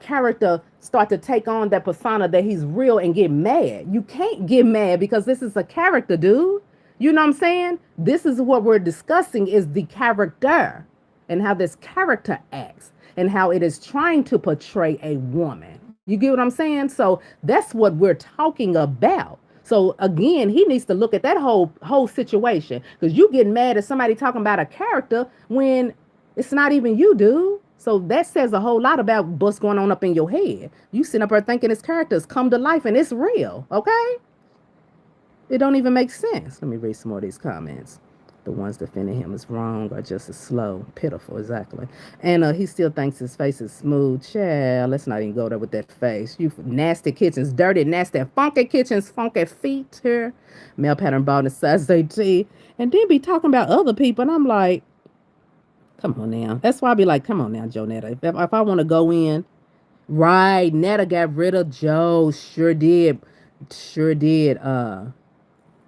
[SPEAKER 1] character start to take on that persona that he's real and get mad? You can't get mad because this is a character, dude. You know what I'm saying? This is what we're discussing, is the character and how this character acts and how it is trying to portray a woman. You get what I'm saying? So that's what we're talking about. So again, he needs to look at that whole situation, because you get mad at somebody talking about a character when it's not even you, dude. So that says a whole lot about what's going on up in your head. You sitting up there thinking his characters come to life and it's real, okay? It don't even make sense. Let me read some more of these comments. The ones defending him is wrong or just as slow, pitiful, exactly. And he still thinks his face is smooth. Child, let's not even go there with that face. You nasty kitchens, dirty, nasty, funky kitchens, funky feet here. Male pattern baldness, size 18. And then be talking about other people, and I'm like, come on now. That's why I be like, come on now, Joe Netta. If I want to go in, right, Netta got rid of Joe. Sure did. Sure did.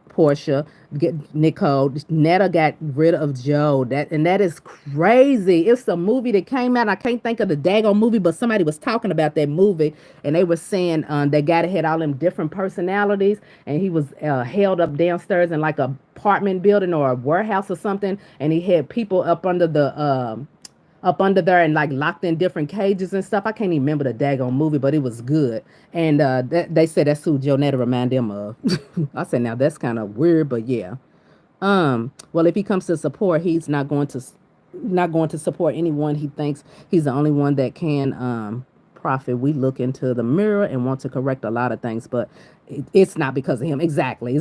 [SPEAKER 1] Portia, get Nicole, Netta got rid of Joe. That is crazy. It's a movie that came out. I can't think of the daggone movie, but somebody was talking about that movie, and they were saying that guy that had all them different personalities, and he was held up downstairs in like a apartment building or a warehouse or something, and he had people up under there and like locked in different cages and stuff. I can't even remember the daggone movie, but it was good. And they said that's who Jonetta reminded them of. I said, now that's kind of weird, but yeah. Well, if he comes to support, he's not going to support anyone. He thinks he's the only one that can profit. We look into the mirror and want to correct a lot of things, but it's not because of him. Exactly.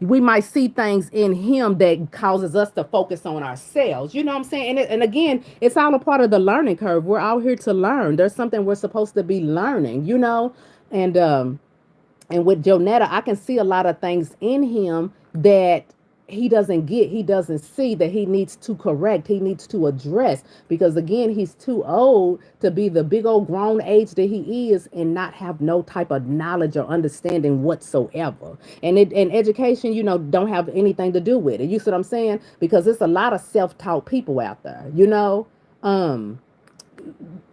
[SPEAKER 1] We might see things in him that causes us to focus on ourselves. You know what I'm saying? And again, it's all a part of the learning curve. We're out here to learn. There's something we're supposed to be learning. And with Jonetta, I can see a lot of things in him that he doesn't see that he needs to correct, he needs to address, because again, he's too old to be the big old grown age that he is and not have no type of knowledge or understanding whatsoever. And education, don't have anything to do with it. You see what I'm saying? Because there's a lot of self-taught people out there, um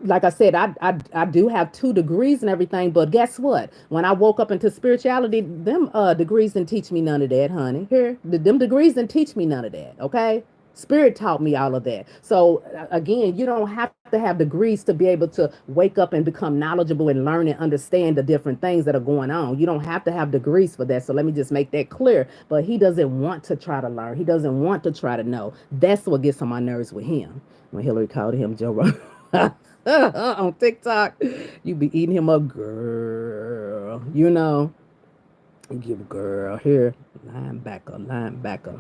[SPEAKER 1] like I said, I do have 2 degrees and everything, but guess what? When I woke up into spirituality, them degrees didn't teach me none of that, honey. Them degrees didn't teach me none of that. Okay, Spirit taught me all of that. So again, you don't have to have degrees to be able to wake up and become knowledgeable and learn and understand the different things that are going on. You don't have to have degrees for that. So let me just make that clear. But he doesn't want to try to learn. He doesn't want to try to know. That's what gets on my nerves with him. When Hillary called him Joe Rogan. On TikTok, you be eating him up, girl. Give girl here, linebacker.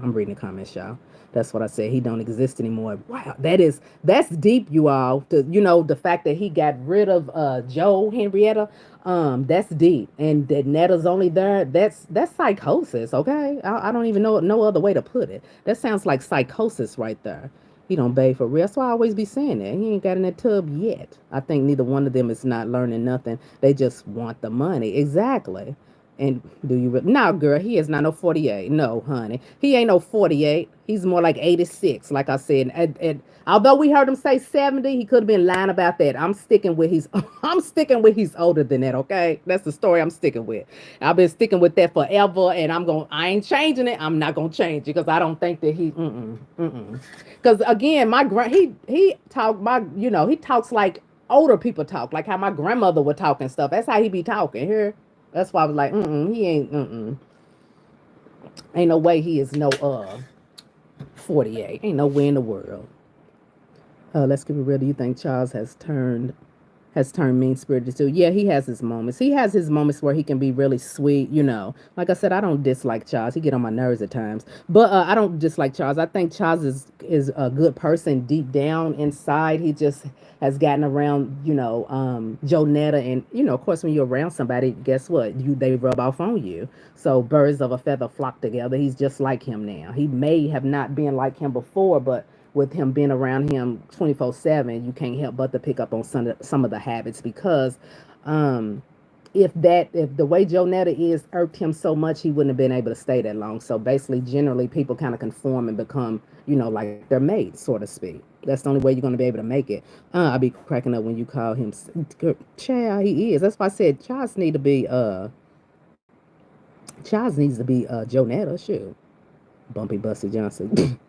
[SPEAKER 1] I'm reading the comments, y'all. That's what I said. He don't exist anymore. Wow, that's deep, you all. The fact that he got rid of Joe Henrietta, that's deep. And that Netta's only there. That's psychosis. Okay, I don't even know no other way to put it. That sounds like psychosis right there. He don't bathe for real. That's why I always be saying that. He ain't got in that tub yet. I think neither one of them is not learning nothing. They just want the money. Exactly. And do you no, girl, he is not no 48. No, honey. He ain't no 48. He's more like 86, like I said. And although we heard him say 70, he could have been lying about that. I'm sticking with he's older than that, okay? That's the story I'm sticking with. I've been sticking with that forever, and I ain't changing it. I'm not gonna change it because I don't think that Because again, he talk he talks like older people talk, like how my grandmother would talk and stuff. That's how he be talking here. That's why I was like, he ain't no way he is no 48. Ain't no way in the world. Let's keep it real. Do you think Charles has turned mean spirited too? Yeah, he has his moments. He has his moments where he can be really sweet. Like I said, I don't dislike Charles. He get on my nerves at times, but I don't dislike Charles. I think Charles is a good person deep down inside. He just has gotten around, Jonetta, and of course, when you're around somebody, guess what? They rub off on you. So birds of a feather flock together. He's just like him now. He may have not been like him before, but with him being around him 24/7, you can't help but to pick up on some of the habits because if the way Jonetta is irked him so much, he wouldn't have been able to stay that long. So basically, generally, people kind of conform and become, like their mates, so to speak. That's the only way you're going to be able to make it. I'll be cracking up when you call him child. He is. That's why I said Charles needs to be Jonetta. Shoot, Bumpy Bussy Johnson.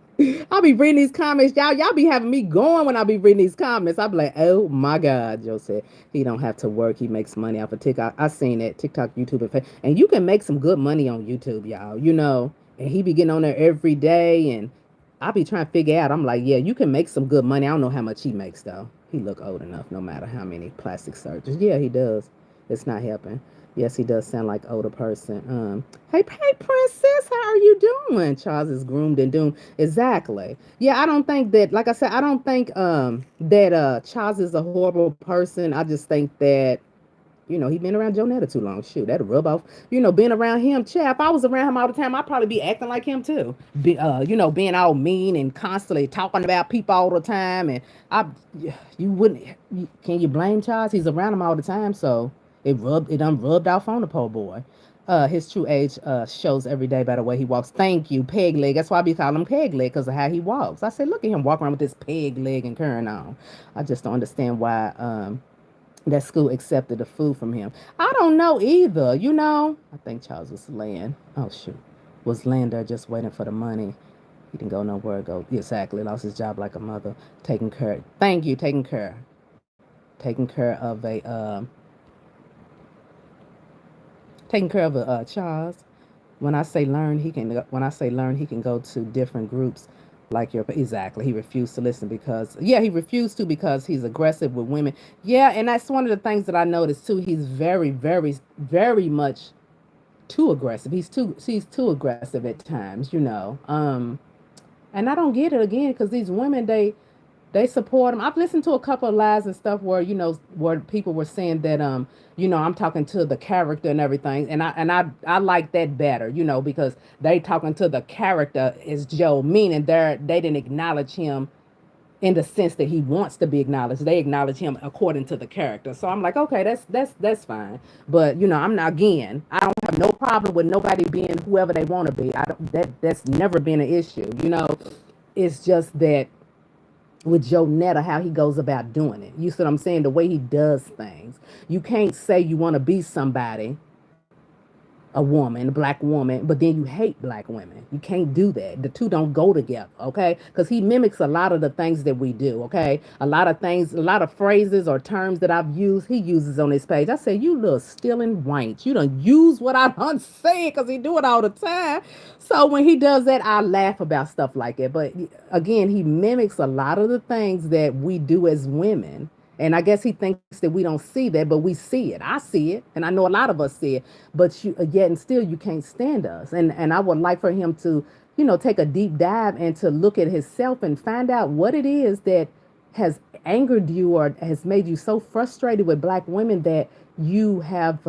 [SPEAKER 1] I'll be reading these comments, y'all. Y'all be having me going when I be reading these comments. I'll be like, oh my God, Joe said he don't have to work. He makes money off of TikTok. I seen that TikTok, YouTube, and you can make some good money on YouTube, y'all. And he be getting on there every day, and I be trying to figure out. I'm like, yeah, you can make some good money. I don't know how much he makes though. He look old enough, no matter how many plastic surgeries. Yeah, he does. It's not helping. Yes, he does sound like older person. Hey, princess, how are you doing? Charles is groomed and doomed. Exactly. Yeah, I don't think that. Like I said, I don't think that Charles is a horrible person. I just think that he been around Jonetta too long. Shoot, that'll rub off. Being around him, chap. If I was around him all the time, I'd probably be acting like him too. Being all mean and constantly talking about people all the time. And you wouldn't. Can you blame Charles? He's around him all the time, so. It done rubbed off on the poor boy. His true age shows every day by the way he walks. Thank you, peg leg. That's why I be calling him peg leg because of how he walks. I say, look at him walking around with this peg leg and carrying on. I just don't understand why that school accepted the food from him. I don't know either. I think Charles was laying. Oh shoot, was laying there just waiting for the money. He didn't go nowhere. Exactly. Lost his job like a mother. Taking care. Thank you. Taking care of a. Taking care of a Charles. When I say learn, he can. When I say learn, he can go to different groups, like your exactly. He refused to listen he refused to because he's aggressive with women. Yeah, and that's one of the things that I noticed too. He's very, very, very much too aggressive. He's too aggressive at times. And I don't get it again because these women They support him. I've listened to a couple of lies and stuff where where people were saying that I'm talking to the character and everything, and I like that better, because they talking to the character as Joe, meaning they didn't acknowledge him in the sense that he wants to be acknowledged. They acknowledge him according to the character. So I'm like, okay, that's fine. But I'm not, again, I don't have no problem with nobody being whoever they want to be. I don't that's never been an issue. It's just that with Joe Netta, how he goes about doing it. You see what I'm saying? The way he does things. You can't say you want to be somebody, a woman, a black woman, but then you hate black women. You can't do that. The two don't go together, okay? Because he mimics a lot of the things that we do, okay? A lot of things, a lot of phrases or terms that I've used, he uses on his page. I say, you little stealing wench. You don't use what I done say because he do it all the time. So when he does that, I laugh about stuff like it. But again, he mimics a lot of the things that we do as women. And I guess he thinks that we don't see that, but we see it. I see it, and I know a lot of us see it. But yet and still, you can't stand us. And I would like for him to, take a deep dive and to look at himself and find out what it is that has angered you or has made you so frustrated with black women that you have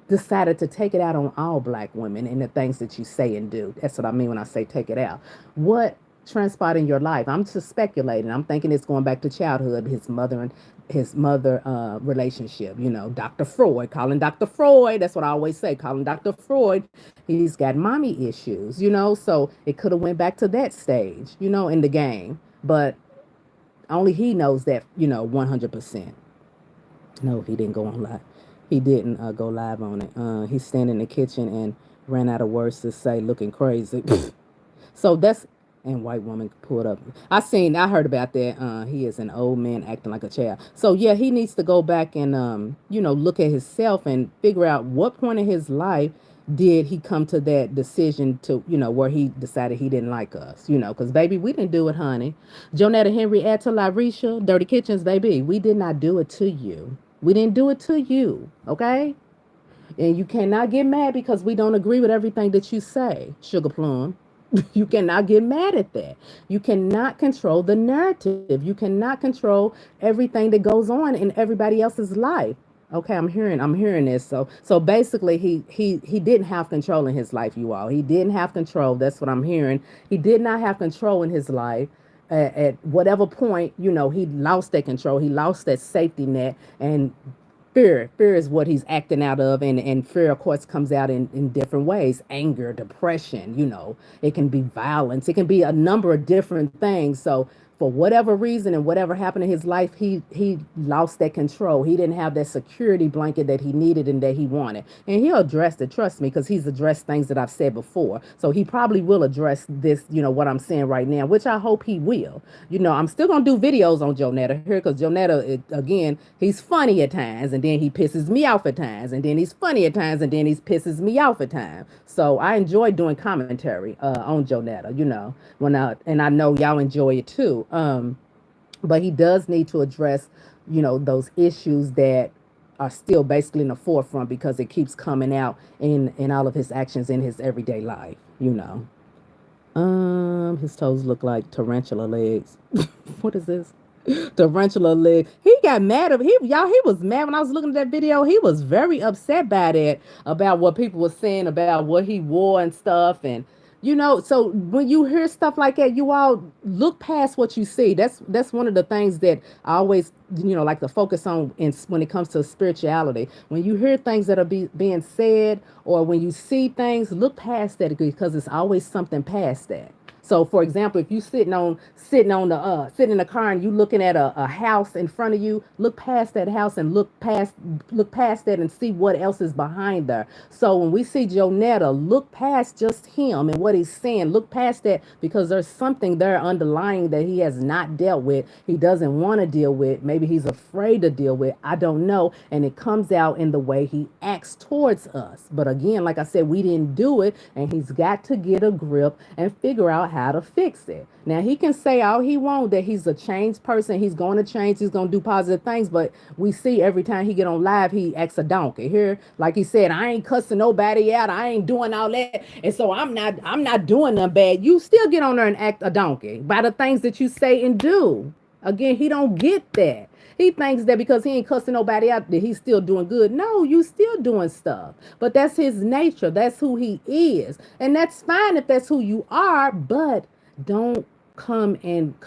[SPEAKER 1] decided to take it out on all black women and the things that you say and do. That's what I mean when I say take it out. What transpired in your life? I'm just speculating. I'm thinking it's going back to childhood, his mother relationship. Dr. Freud, calling Dr. Freud. That's what I always say, calling Dr. Freud. He's got mommy issues. So it could have went back to that stage, in the game. But only he knows that, 100%. No, he didn't go on live. He didn't go live on it. He's standing in the kitchen and ran out of words to say, looking crazy. So that's, and white woman pulled up. I heard about that. He is an old man acting like a child. So yeah, he needs to go back and look at himself and figure out what point in his life did he come to that decision to, where he decided he didn't like us, because baby, we didn't do it, honey. Jonetta Henrietta Larisha, Dirty Kitchens, baby, we did not do it to you. We didn't do it to you, okay? And you cannot get mad because we don't agree with everything that you say, Sugar Plum. You cannot get mad at that. You cannot control the narrative. You cannot control everything that goes on in everybody else's life. Okay, I'm hearing this. So basically he didn't have control in his life, you all. He didn't have control. That's what I'm hearing. He did not have control in his life. At whatever point, he lost that control. He lost that safety net, and fear is what he's acting out of, and fear of course comes out in different ways: anger, depression, it can be violence, it can be a number of different things. So for whatever reason and whatever happened in his life, he lost that control. He didn't have that security blanket that he needed and that he wanted. And he'll address it, trust me, because he's addressed things that I've said before. So he probably will address this, what I'm saying right now, which I hope he will. I'm still gonna do videos on Joe Netta here, because Joe Netta, again, he's funny at times, and then he pisses me off at times, and then he's funny at times, and then he pisses me off at times. So I enjoy doing commentary on Joe Netta, and I know y'all enjoy it too. But he does need to address, those issues that are still basically in the forefront, because it keeps coming out in all of his actions in his everyday life. His toes look like tarantula legs. What is this? Tarantula leg. He got mad at he was mad when I was looking at that video. He was very upset by that, about what people were saying about what he wore and stuff. And so when you hear stuff like that, you all look past what you see. That's one of the things that I always like to focus on when it comes to spirituality. When you hear things that are being said, or when you see things, look past that, because it's always something past that. So, for example, if you sitting in the car and you looking at a house in front of you, look past that house and look past that and see what else is behind there. So when we see Joe Netta, look past just him and what he's saying. Look past that, because there's something there underlying that he has not dealt with. He doesn't want to deal with. Maybe he's afraid to deal with. I don't know. And it comes out in the way he acts towards us. But again, like I said, we didn't do it, and he's got to get a grip and figure out how to fix it. Now he can say all he wants that he's a changed person, he's going to change, he's going to do positive things, but we see every time he get on live, he acts a donkey. Here, like he said, I ain't cussing nobody out, I ain't doing all that, and so I'm not doing nothing bad. You still get on there and act a donkey by the things that you say and do. Again, he don't get that. He thinks that because he ain't cussing nobody out that he's still doing good. No, you still doing stuff. But that's his nature. That's who he is. And that's fine if that's who you are, but don't come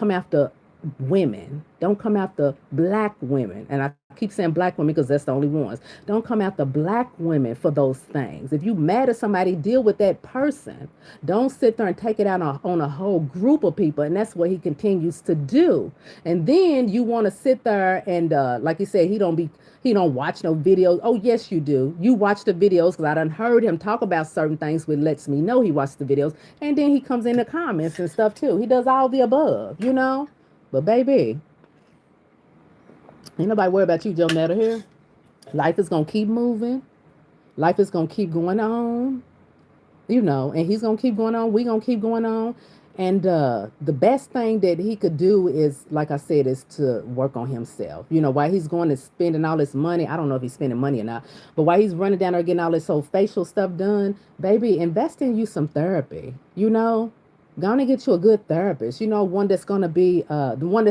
[SPEAKER 1] after women. Don't come after black women. And I keep saying black women because that's the only ones. Don't come after black women for those things. If you mad at somebody, deal with that person. Don't sit there and take it out on a whole group of people. And that's what he continues to do. And then you want to sit there and like you said, he don't watch no videos. Oh, yes, you do. You watch the videos because I done heard him talk about certain things, which lets me know he watched the videos. And then he comes in the comments and stuff too. He does all the above, you know? But baby, ain't nobody worried about you, Jonetta here. Life is gonna keep moving. Life is gonna keep going on, you know, and he's gonna keep going on. We gonna keep going on. And the best thing that he could do is, like I said, is to work on himself. You know, while he's going and spending all this money, I don't know if he's spending money or not, but while he's running down there getting all this whole facial stuff done, baby, invest in you some therapy. You know, go on and get you a good therapist. You know, one that's gonna be one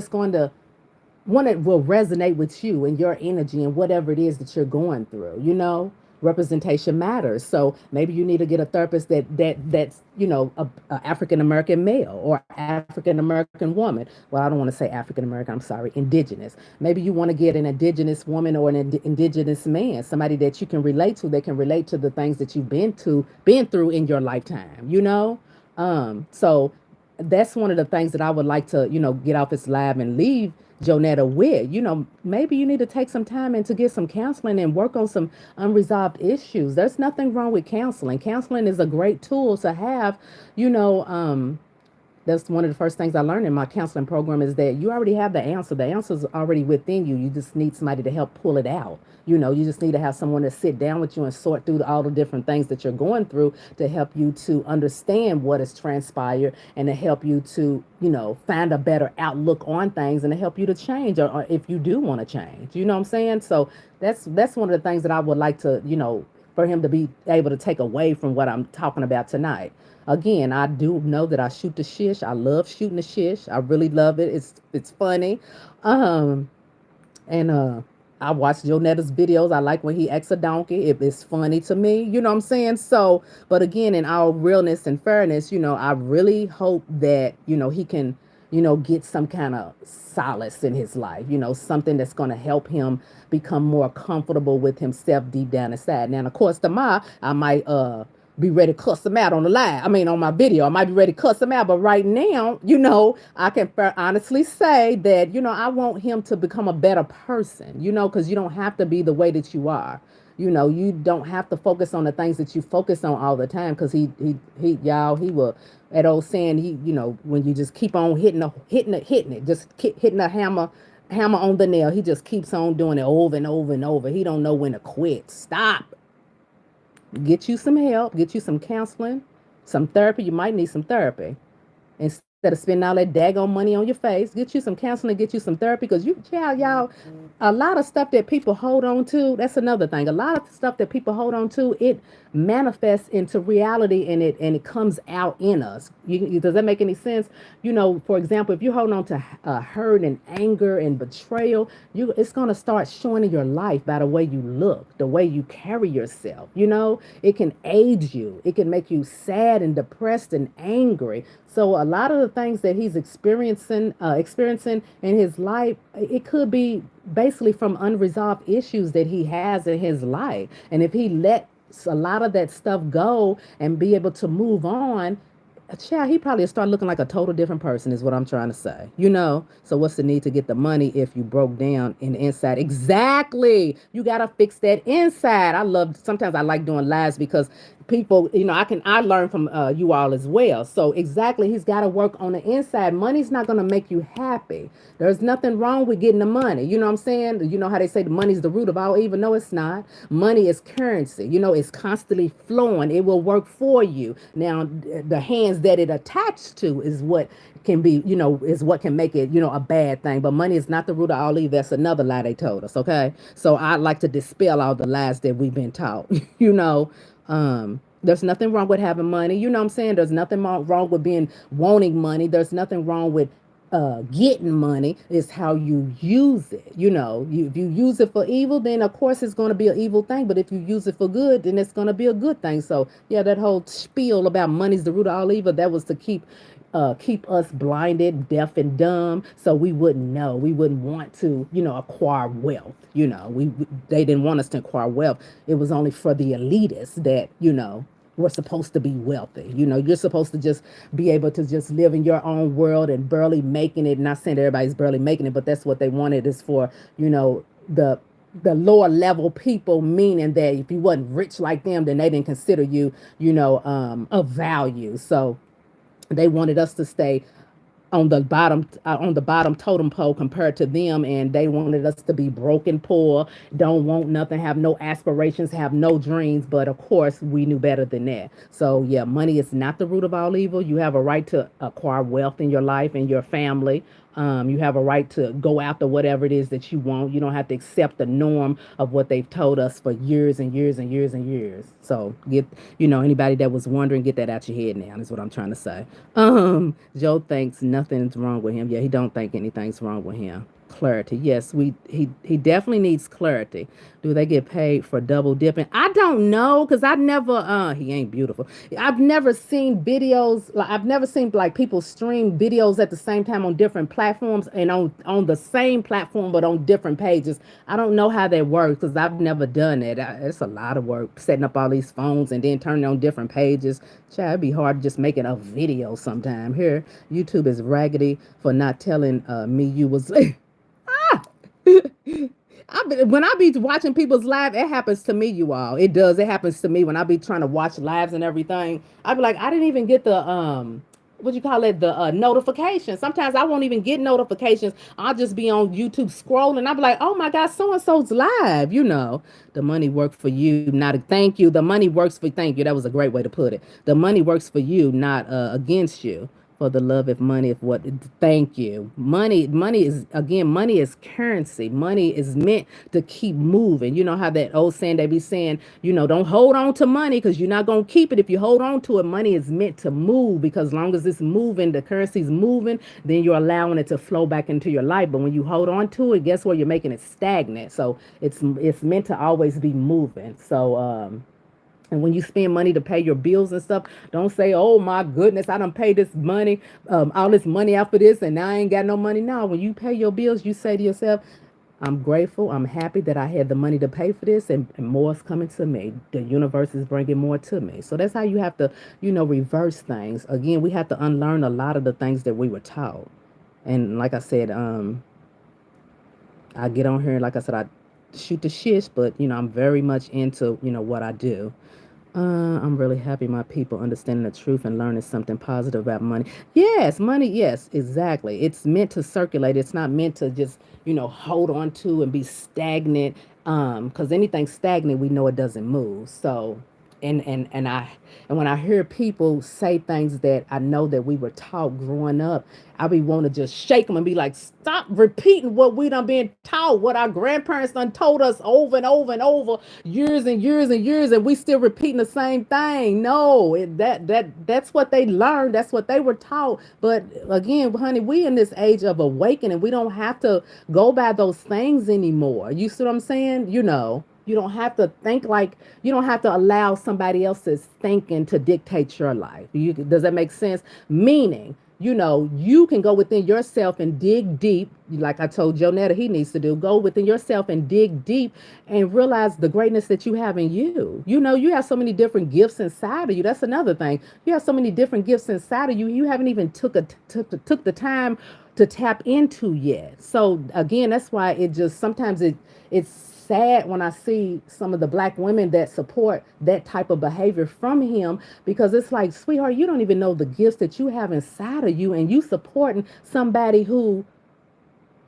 [SPEAKER 1] that will resonate with you and your energy and whatever it is that you're going through. You know, representation matters. So maybe you need to get a therapist that's a African American male or African American woman. Well, I don't want to say African American. I'm sorry, indigenous. Maybe you want to get an indigenous woman or an indigenous man, somebody that you can relate to, that can relate to the things that you've been through in your lifetime. You know, so that's one of the things that I would like to, get off this live and leave Jonetta with. Maybe you need to take some time and to get some counseling and work on some unresolved issues. There's nothing wrong with counseling. Counseling is a great tool to have, you know, that's one of the first things I learned in my counseling program is that you already have the answer. The answer's already within you. You just need somebody to help pull it out. You just need to have someone to sit down with you and sort through all the different things that you're going through to help you to understand what has transpired and to help you to, find a better outlook on things and to help you to change or if you do want to change. You know what I'm saying? So that's one of the things that I would like to, for him to be able to take away from what I'm talking about tonight. Again, I do know that I shoot the shish. I love shooting the shish. I really love it. It's funny. And I watch Jonetta's videos. I like when he acts a donkey. It's funny to me. You know what I'm saying? So, but again, in all realness and fairness, I really hope that, he can, get some kind of solace in his life, something that's going to help him become more comfortable with himself deep down inside. Now, of course, tomorrow I might be ready to cuss him out on the live. I mean, on my video, I might be ready to cuss him out. But right now, I can honestly say that, I want him to become a better person, because you don't have to be the way that you are. You don't have to focus on the things that you focus on all the time because he will, that old saying, when you just keep on hitting it, just keep hitting the hammer on the nail. He just keeps on doing it over and over and over. He don't know when to quit. Stop. Get you some help, get you some counseling, some therapy. You might need some therapy. Instead of spending all that daggone money on your face, get you some counseling, get you some therapy. Because y'all, a lot of stuff that people hold on to, that's another thing. A lot of stuff that people hold on to, it manifests into reality and it comes out in us. Does that make any sense? For example, if you hold on to hurt and anger and betrayal, it's going to start showing in your life by the way you look, the way you carry yourself. It can age you. It can make you sad and depressed and angry. So a lot of the things that he's experiencing in his life, it could be basically from unresolved issues that he has in his life. And if he let a lot of that stuff go and be able to move on, child, he probably start looking like a total different person is what I'm trying to say. So what's the need to get the money if you broke down in the inside? Exactly. You got to fix that inside. Sometimes I like doing lives because people, I learn from you all as well. So exactly, he's got to work on the inside. Money's not going to make you happy. There's nothing wrong with getting the money. You know what I'm saying? You know how they say the money's the root of all evil? No, it's not. Money is currency. It's constantly flowing. It will work for you. Now, the hands that it attached to is what can be, is what can make it, a bad thing. But money is not the root of all evil. That's another lie they told us. Okay. So I like to dispel all the lies that we've been taught. There's nothing wrong with having money. You know what I'm saying? There's nothing wrong with being wanting money. There's nothing wrong with getting money. It's how you use it. If you use it for evil, then of course it's going to be an evil thing. But if you use it for good, then it's going to be a good thing. So yeah, that whole spiel about money's the root of all evil, that was to keep us blinded, deaf, and dumb, so we wouldn't know. We wouldn't want to, acquire wealth. They didn't want us to acquire wealth. It was only for the elitists that, were supposed to be wealthy. You're supposed to just be able to just live in your own world and barely making it. Not saying everybody's barely making it, but that's what they wanted, is for, the lower level people, meaning that if you wasn't rich like them, then they didn't consider you, of value. So they wanted us to stay on the bottom totem pole compared to them, and they wanted us to be broken, poor, don't want nothing, have no aspirations, have no dreams. But of course we knew better than that. So yeah, money is not the root of all evil. You have a right to acquire wealth in your life and your family. You have a right to go after whatever it is that you want. You don't have to accept the norm of what they've told us for years and years and years and years. So anybody that was wondering, get that out your head now, is what I'm trying to say. Joe thinks nothing's wrong with him. Yeah, he don't think anything's wrong with him. Clarity. Yes, he definitely needs clarity. Do they get paid for double dipping? I don't know, because I never he ain't beautiful. I've never seen videos, like I've never seen like people stream videos at the same time on different platforms, and on the same platform but on different pages. I don't know how that works, because I've never done it. It's a lot of work setting up all these phones and then turning on different pages. Child, it'd be hard just making a video sometime. Here, YouTube is raggedy for not telling me you was when I be watching people's live, it happens to me, you all. It does. It happens to me when I be trying to watch lives and everything. I be like, I didn't even get the what you call it, the notification. Sometimes I won't even get notifications. I'll just be on YouTube scrolling. I'll be like, oh my God, so and so's live. The money works for you, not a thank you. The money works for thank you. That was a great way to put it. The money works for you, not against you. For the love of money, if what, thank you. Money is currency. Money is meant to keep moving. You know how that old saying they be saying, don't hold on to money, because you're not going to keep it. If you hold on to it, money is meant to move, because as long as it's moving, the currency's moving, then you're allowing it to flow back into your life. But when you hold on to it, guess what? You're making it stagnant. So it's meant to always be moving. So and when you spend money to pay your bills and stuff, don't say, oh my goodness, I done paid this money, all this money out for this, and now I ain't got no money. No, when you pay your bills, you say to yourself, I'm grateful, I'm happy that I had the money to pay for this, and more is coming to me. The universe is bringing more to me. So that's how you have to, reverse things. Again, we have to unlearn a lot of the things that we were taught. And like I said, I get on here, like I said, I shoot the shish, but, I'm very much into, what I do. I'm really happy my people understanding the truth and learning something positive about money. Yes, money, yes, exactly. It's meant to circulate. It's not meant to just, hold on to and be stagnant. Because anything stagnant, we know it doesn't move. So and when I hear people say things that I know that we were taught growing up, I be want to just shake them and be like, stop repeating what we done been taught, what our grandparents done told us over and over and over, years and years and years, and we still repeating the same thing. No, that's what they learned, that's what they were taught. But again, honey, we in this age of awakening, we don't have to go by those things anymore. You see what I'm saying? You don't have to think like, you don't have to allow somebody else's thinking to dictate your life. Does that make sense? Meaning, you can go within yourself and dig deep, like I told Jonetta he needs to do. Go within yourself and dig deep and realize the greatness that you have in you. You have so many different gifts inside of you. That's another thing. You have so many different gifts inside of you. You haven't even took the time to tap into yet. So again, that's why it just sometimes it's sad when I see some of the black women that support that type of behavior from him, because it's like, sweetheart, you don't even know the gifts that you have inside of you, and you supporting somebody who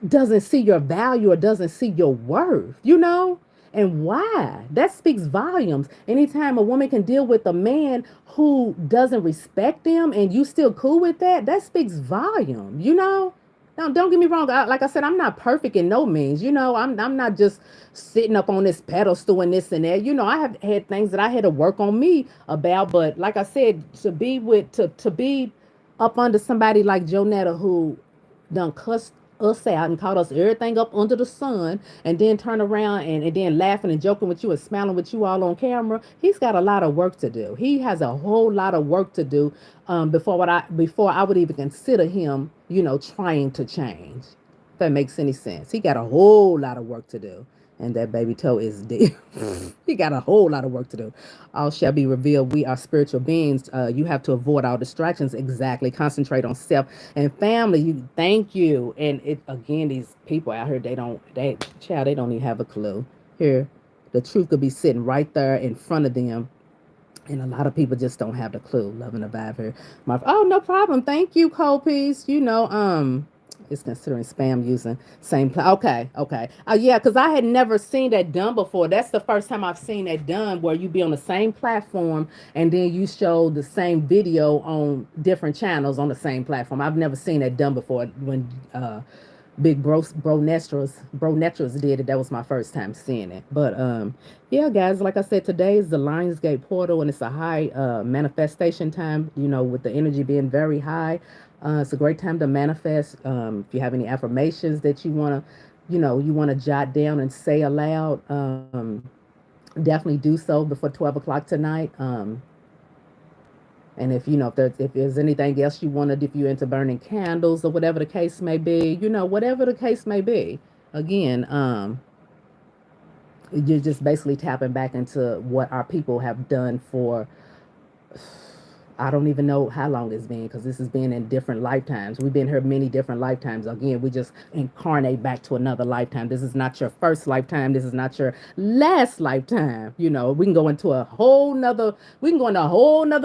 [SPEAKER 1] doesn't see your value or doesn't see your worth, And why? That speaks volumes. Anytime a woman can deal with a man who doesn't respect them and you still cool with that, that speaks volume. Now, don't get me wrong. Like I said, I'm not perfect in no means. I'm not just sitting up on this pedestal and this and that. I have had things that I had to work on me about. But like I said, to be up under somebody like Jonetta, who done cussed us out and called us everything up under the sun, and then turn around and then laughing and joking with you and smiling with you all on camera. He's got a lot of work to do. He has a whole lot of work to do, before I would even consider him, trying to change. If that makes any sense. He got a whole lot of work to do. And that baby toe is dead. He got a whole lot of work to do. All shall be revealed. We are spiritual beings. You have to avoid all distractions. Exactly. Concentrate on self and family. Thank you. And it again, these people out here, they don't even have a clue. Here, the truth could be sitting right there in front of them. And a lot of people just don't have the clue. Loving the vibe here. No problem. Thank you, Cold Piece. It's considering spam using same okay. Yeah, because I had never seen that done before. That's the first time I've seen that done, where you be on the same platform and then you show the same video on different channels on the same platform. I've never seen that done before. When Big Bro Netras did it, that was my first time seeing it. But yeah, guys, like I said, today is the Lionsgate portal, and it's a high manifestation time, with the energy being very high. It's a great time to manifest. If you have any affirmations that you want to, you want to jot down and say aloud, definitely do so before 12 o'clock tonight. And if there's anything else you wanted, if you're into burning candles or whatever the case may be, whatever the case may be, again, you're just basically tapping back into what our people have done for, I don't even know how long it's been, because this has been in different lifetimes. We've been here many different lifetimes. Again, we just incarnate back to another lifetime. This is not your first lifetime. This is not your last lifetime. We can go into a whole nother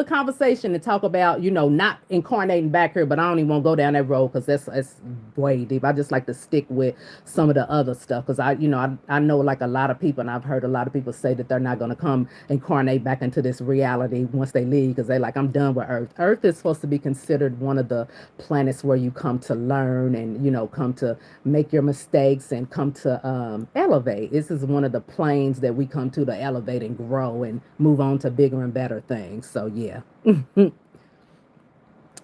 [SPEAKER 1] conversation and talk about, not incarnating back here, but I don't even want to go down that road, because that's way deep. I just like to stick with some of the other stuff, because I know like a lot of people, and I've heard a lot of people say that they're not going to come incarnate back into this reality once they leave, because they're like, I'm done with Earth. Earth is supposed to be considered one of the planets where you come to learn and come to make your mistakes and come to elevate. This is one of the planes that we come to elevate and grow and move on to bigger and better things. So yeah.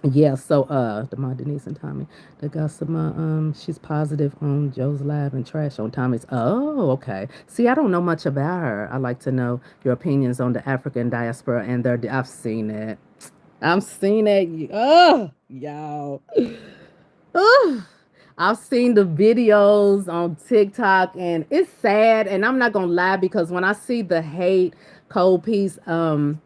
[SPEAKER 1] Yeah, so my Denise and Tommy, the Gossama, she's positive on Joe's Live and trash on Tommy's. Oh, okay. See, I don't know much about her. I like to know your opinions on the African diaspora and I've seen it. I'm seeing it. Oh, y'all. Oh, I've seen the videos on TikTok, and it's sad. And I'm not gonna lie, because when I see the hate, Cold Piece, because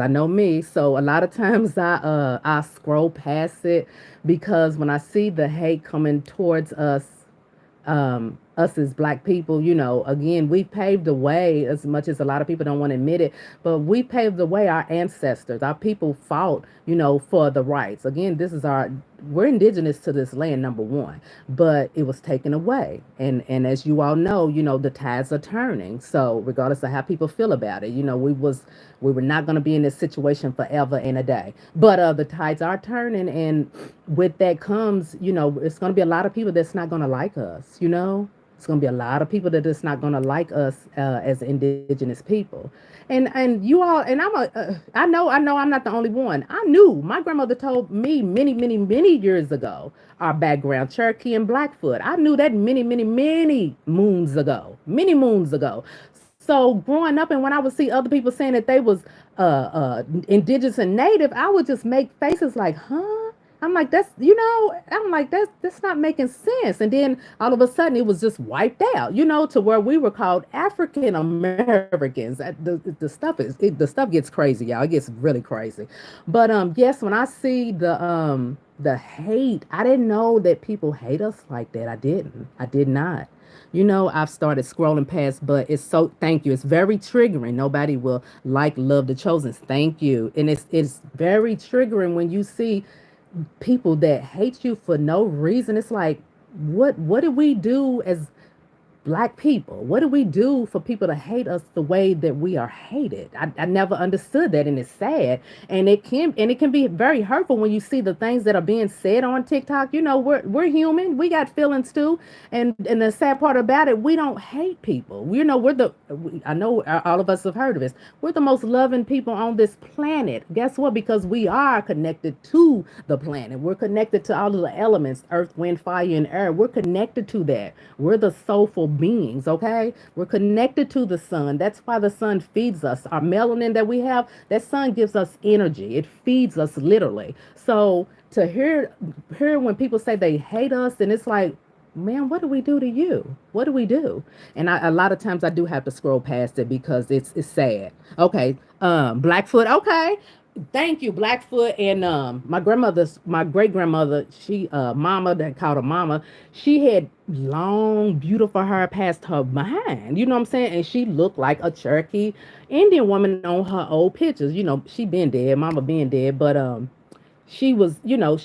[SPEAKER 1] I know me, so a lot of times I scroll past it, because when I see the hate coming towards us as black people, again, we paved the way, as much as a lot of people don't want to admit it, but we paved the way. Our ancestors, our people fought, for the rights. Again, we're indigenous to this land, number one, but it was taken away. And as you all know, the tides are turning. So regardless of how people feel about it, we were not going to be in this situation forever and a day. But the tides are turning, and with that comes, it's going to be a lot of people that's not going to like us, It's going to be a lot of people that is not going to like us as indigenous people. And you all, and I know I'm not the only one. I knew, my grandmother told me many, many, many years ago, our background, Cherokee and Blackfoot. I knew that many, many, many moons ago. So growing up, and when I would see other people saying that they was indigenous and native, I would just make faces like, huh? I'm like, that's not making sense. And then all of a sudden it was just wiped out, to where we were called African Americans. The stuff gets crazy, y'all. It gets really crazy. But yes, when I see the the hate. I didn't know that people hate us like that. I didn't. I did not. You know, I've started scrolling past, but it's so thank you. It's very triggering. Nobody will like love the chosen. Thank you. And it's very triggering when you see people that hate you for no reason. It's like, what did we do as black people? What do we do for people to hate us the way that we are hated? I never understood that, and it's sad. And it can be very hurtful when you see the things that are being said on TikTok. You know, we're human. We got feelings too. And the sad part about it, we don't hate people. You know, I know all of us have heard of this. We're the most loving people on this planet. Guess what? Because we are connected to the planet. We're connected to all of the elements, earth, wind, fire, and air. We're connected to that. We're the soulful beings, okay? We're connected to the sun. That's why the sun feeds us. Our melanin that we have, that sun gives us energy. It feeds us literally. So to hear when people say they hate us, and it's like, man, what do we do to you? What do we do? And a lot of times I do have to scroll past it because it's sad. Okay, Blackfoot. Okay, thank you, Blackfoot. And my great grandmother, she mama that called her mama, she had long, beautiful hair past her behind. You know what I'm saying? And she looked like a Cherokee Indian woman on her old pictures. You know, she been dead, mama been dead, but she was, you know,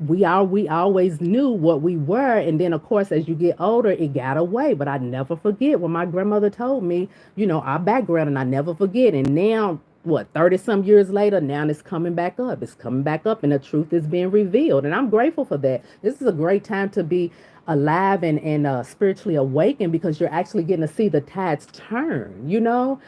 [SPEAKER 1] we always knew what we were, and then of course as you get older it got away. But I never forget when my grandmother told me, you know, our background, and I never forget. And now what, 30 some years later, now it's coming back up. It's coming back up, and the truth is being revealed, and I'm grateful for that. This is a great time to be alive and spiritually awakened, because you're actually getting to see the tides turn, you know.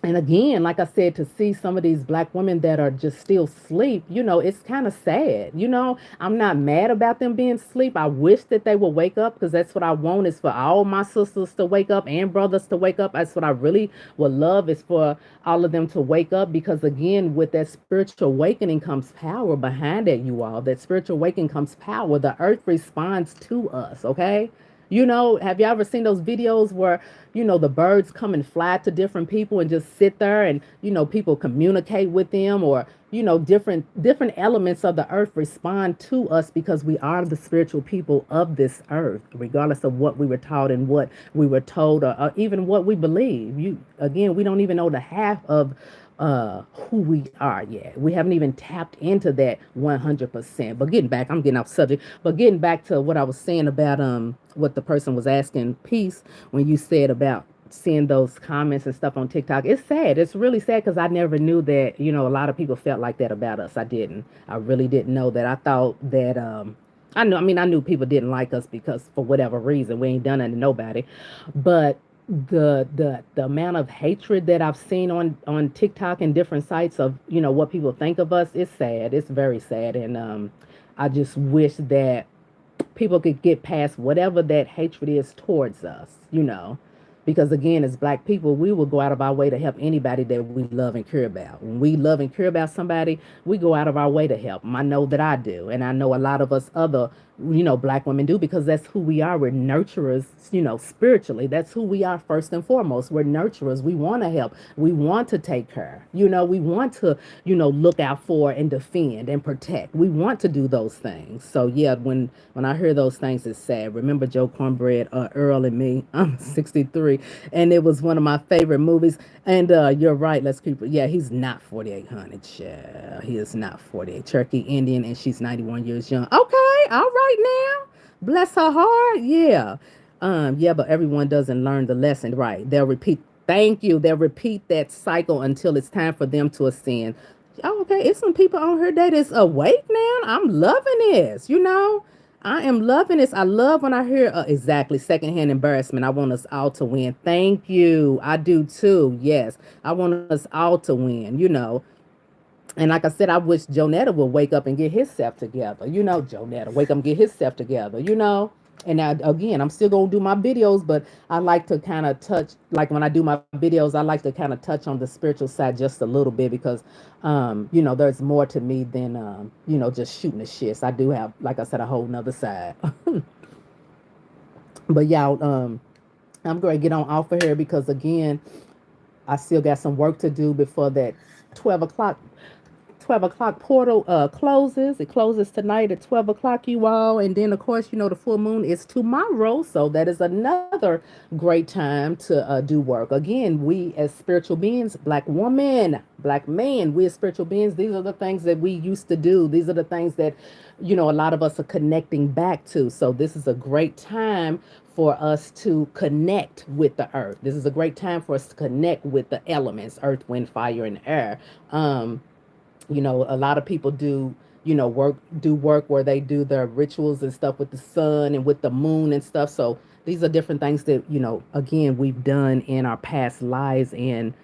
[SPEAKER 1] And again, like I said, to see some of these black women that are just still asleep, you know, it's kind of sad. You know, I'm not mad about them being asleep. I wish that they would wake up, because that's what I want, is for all my sisters to wake up and brothers to wake up. That's what I really would love, is for all of them to wake up, because again, with that spiritual awakening comes power behind it, you all. That spiritual awakening comes power. The earth responds to us, okay? You know, have you ever seen those videos where, you know, the birds come and fly to different people and just sit there, and, you know, people communicate with them, or, you know, different elements of the earth respond to us, because we are the spiritual people of this earth, regardless of what we were taught and what we were told, or even what we believe. We don't even know the half of who we are yet. We haven't even tapped into that 100%. But I'm getting off subject, but getting back to what I was saying about what the person was asking, Peace, when you said about seeing those comments and stuff on TikTok. It's sad. It's really sad, because I never knew that, you know, a lot of people felt like that about us. I didn't. I really didn't know that. I thought that I knew people didn't like us because for whatever reason, we ain't done it to nobody. But the amount of hatred that I've seen on TikTok and different sites of, you know, what people think of us is sad. It's very sad. And I just wish that people could get past whatever that hatred is towards us, you know. Because again, as black people, we will go out of our way to help anybody that we love and care about. When we love and care about somebody, we go out of our way to help them. I know that I do. And I know a lot of us other, you know, black women do, because that's who we are. We're nurturers, you know, spiritually. That's who we are first and foremost. We're nurturers. We want to help. We want to take care. You know, we want to, you know, look out for and defend and protect. We want to do those things. So yeah, when I hear those things, it's sad. Remember Joe Cornbread, Earl and Me? I'm 63, and it was one of my favorite movies. And you're right. Let's keep it. Yeah, he's not 4,800. Yeah, he is not 48. Cherokee Indian, and she's 91 years young. Okay, all right now. Bless her heart. Yeah. Yeah, but everyone doesn't learn the lesson, right? They'll repeat. Thank you. They'll repeat that cycle until it's time for them to ascend. Oh, okay, it's some people on here that is awake now. I'm loving this. You know, I am loving this. I love when I hear exactly secondhand embarrassment. I want us all to win. Thank you. I do too. Yes, I want us all to win. You know, and like I said, I wish Jonetta would wake up and get himself together. You know, Jonetta, wake up and get himself together, you know. And now, again, I'm still going to do my videos, but I like to kind of touch, like when I do my videos, I like to kind of touch on the spiritual side just a little bit, because, you know, there's more to me than, you know, just shooting the shits. I do have, like I said, a whole nother side. But y'all, I'm going to get on off of here, because, again, I still got some work to do before that 12 o'clock 12 o'clock portal closes. It closes tonight at 12 o'clock, you all. And then, of course, the full moon is tomorrow. So that is another great time to do work. Again, we as spiritual beings, black woman, black man, we as spiritual beings, these are the things that we used to do. These are the things that, a lot of us are connecting back to. So this is a great time for us to connect with the earth. This is a great time for us to connect with the elements, earth, wind, fire, and air. Um, a lot of people do work where they do their rituals and stuff with the sun and with the moon and stuff. So these are different things that, again, we've done in our past lives, and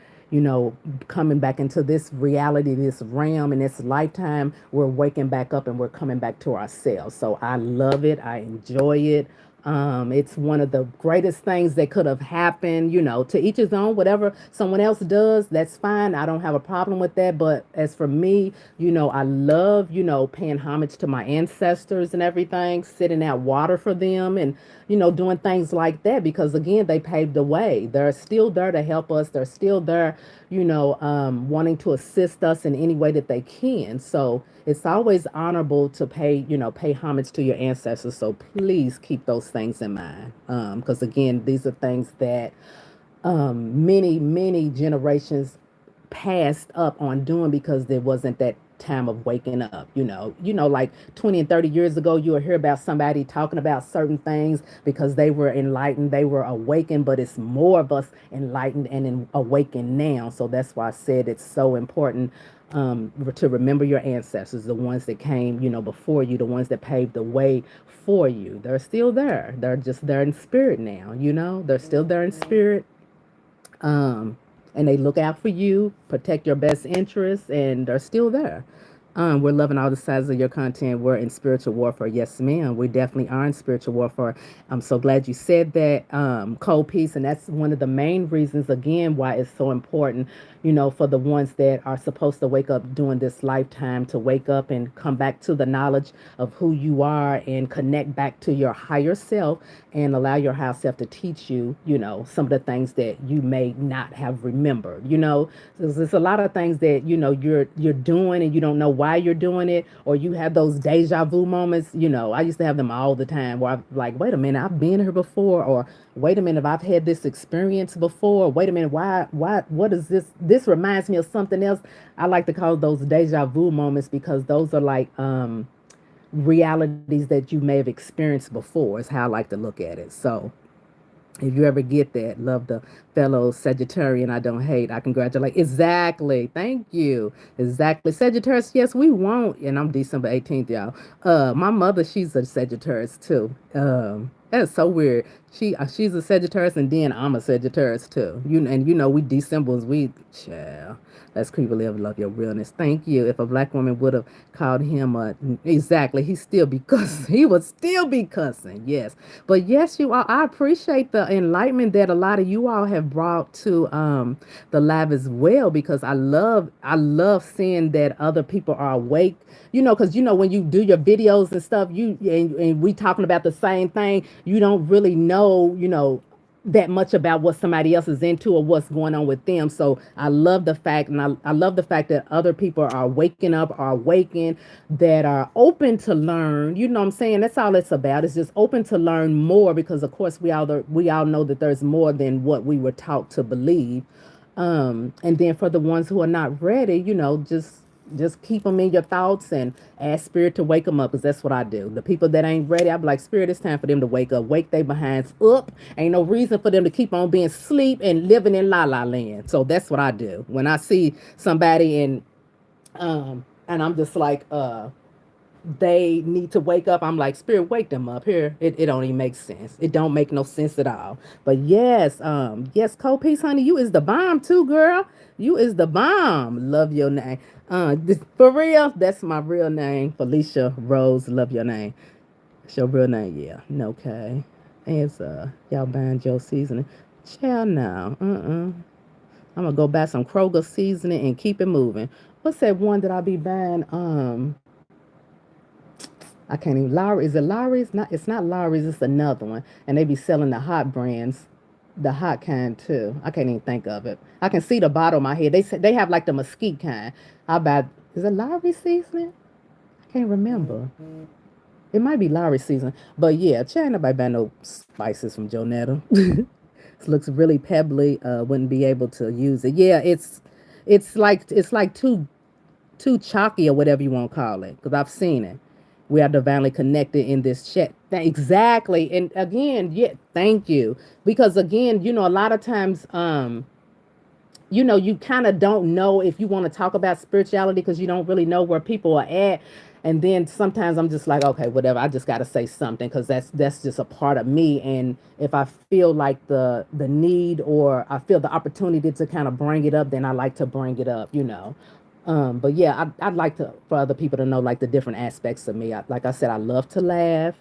[SPEAKER 1] coming back into this reality, this realm, in this lifetime, we're waking back up and we're coming back to ourselves. So I love it. I enjoy it. It's one of the greatest things that could have happened, to each his own. Whatever someone else does, that's fine. I don't have a problem with that. But as for me, I love, paying homage to my ancestors and everything, sitting out water for them, and, doing things like that, because again, they paved the way. They're still there to help us. They're still there, wanting to assist us in any way that they can. So it's always honorable to pay homage to your ancestors. So please keep those things in mind. Because again, these are things that many generations passed up on doing because there wasn't that time of waking up. Like 20 and 30 years ago, you would hear about somebody talking about certain things because they were enlightened, they were awakened, but it's more of us enlightened and awakened now. So that's why I said it's so important to remember your ancestors, the ones that came, before you, the ones that paved the way for you. They're still there. They're just there in spirit now, they're still there in spirit. um, and they look out for you, protect your best interests, and they're still there. We're loving all the sides of your content. We're in spiritual warfare. Yes, ma'am. We definitely are in spiritual warfare. I'm so glad you said that, cold piece. And that's one of the main reasons, again, why it's so important, for the ones that are supposed to wake up during this lifetime, to wake up and come back to the knowledge of who you are and connect back to your higher self, and allow your higher self to teach you, some of the things that you may not have remembered. There's a lot of things that, you're doing and you don't know why you're doing it, or you have those deja vu moments. I used to have them all the time where I'm like, wait a minute, I've been here before, or wait a minute, I've had this experience before. Wait a minute, what is this? This reminds me of something else. I like to call those deja vu moments, because those are like realities that you may have experienced before, is how I like to look at it. So if you ever get that, love the fellow Sagittarian I don't hate. I congratulate. Exactly. Thank you. Exactly. Sagittarius, yes, we won't. And I'm December 18th, y'all. My mother, she's a Sagittarius too. That's so weird. She's a Sagittarius, and then I'm a Sagittarius too. We Decembers, we child. That's creepy. Love your realness. Thank you. If a black woman would have called him exactly, he would still be cussing. Yes. But yes, you all, I appreciate the enlightenment that a lot of you all have brought to the lab as well, because I love seeing that other people are awake. Because when you do your videos and stuff, and we talking about the same thing, you don't really know, that much about what somebody else is into or what's going on with them. So I love the fact, and I love the fact that other people are waking up, are awakened, that are open to learn. You know what I'm saying? That's all it's about. It's just open to learn more, because of course we all know that there's more than what we were taught to believe. And then for the ones who are not ready, just keep them in your thoughts and ask spirit to wake them up, because that's what I do. The people that ain't ready, I be like, spirit, it's time for them to wake up. Wake their behinds up. Ain't no reason for them to keep on being asleep and living in la la land. So that's what I do when I see somebody, and I'm just like, they need to wake up. I'm like, spirit, wake them up here. It don't even make sense. It don't make no sense at all. But yes, Cold Piece, honey, you is the bomb too, girl. You is the bomb. Love your name. For real, that's my real name, Felicia Rose. Love your name. It's your real name, yeah. No, okay. It's y'all buying Joe seasoning. Child, no. I'm gonna go buy some Kroger seasoning and keep it moving. What's that one that I be buying? I can't even. Lowry, is it Lowry's? Not. It's not Lowry's. It's another one, and they be selling the hot brands, the hot kind too. I can't even think of it. I can see the bottle of my head. They say they have like the mesquite kind. I buy. Is it Lowry seasoning? I can't remember. It might be Lowry season, but yeah, ain't nobody buy no spices from Jonetta. It looks really pebbly. Wouldn't be able to use it. Yeah, it's like too chalky or whatever you want to call it. Because I've seen it. We are divinely connected in this chat. Exactly, and again, yeah, thank you. Because again, a lot of times, you kind of don't know if you want to talk about spirituality because you don't really know where people are at. And then sometimes I'm just like, okay, whatever. I just got to say something because that's just a part of me. And if I feel like the need or I feel the opportunity to kind of bring it up, then I like to bring it up. But yeah, I'd like to for other people to know like the different aspects of me. Like I said, I love to laugh.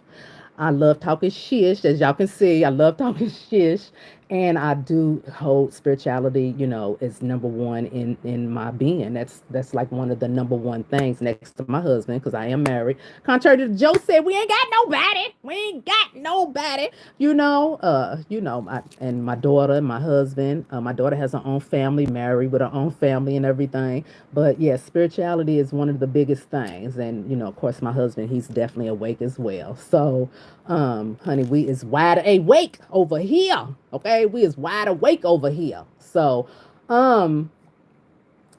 [SPEAKER 1] I love talking shish, as y'all can see. I love talking shish, and I do hold spirituality, as number one in my being. That's like one of the number one things next to my husband, because I am married. Contrary to Joe said, we ain't got nobody. We ain't got nobody. And my daughter, and my husband. My daughter has her own family, married with her own family and everything. But yeah, spirituality is one of the biggest things, and of course, my husband, he's definitely awake as well. So honey, we is wide awake over here. Okay, we is wide awake over here. So, um,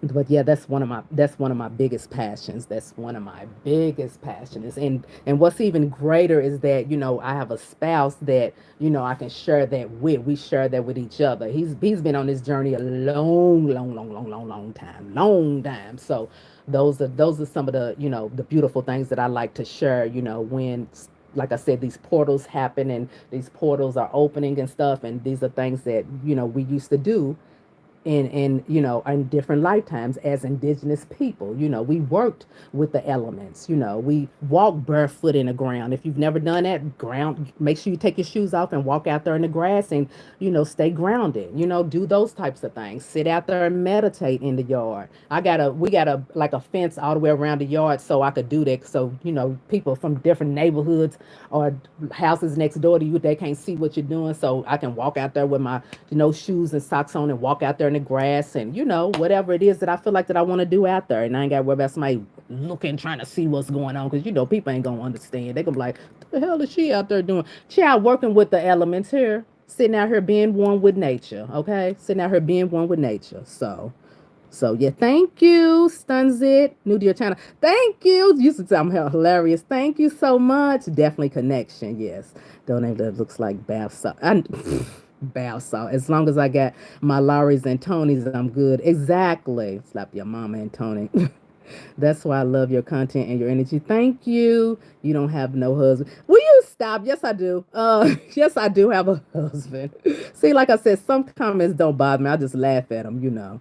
[SPEAKER 1] but yeah, that's one of my biggest passions. That's one of my biggest passions. And what's even greater is that I have a spouse that I can share that with. We share that with each other. He's been on this journey a long, long, long, long, long, long time. So those are some of the beautiful things that I like to share. When, like I said, these portals happen and these portals are opening and stuff, and these are things that we used to do in different lifetimes as indigenous people. We worked with the elements. We walked barefoot in the ground. If you've never done that, ground, make sure you take your shoes off and walk out there in the grass and stay grounded. Do those types of things. Sit out there and meditate in the yard. We got a like a fence all the way around the yard so I could do that. So people from different neighborhoods or houses next door to you, they can't see what you're doing. So I can walk out there with my shoes and socks on and walk out there in the grass and whatever it is that I feel like that I want to do out there. And I ain't got to worry about somebody looking, trying to see what's going on, because people ain't gonna understand. They gonna be like, what the hell is she out there doing? She out working with the elements here, sitting out here being one with nature. Okay, sitting out here being one with nature. So yeah, thank you, Stunzit, new to your channel. Thank you. You used to tell me how hilarious. Thank you so much. Definitely connection. Yes, donate that looks like bath salt. Bath salt. As long as I got my Lowry's and Tony's, I'm good. Exactly. Slap your mama and Tony. That's why I love your content and your energy. Thank you. You don't have no husband. Will you stop? Yes, I do. Yes, I do have a husband. See, like I said, some comments don't bother me. I just laugh at them.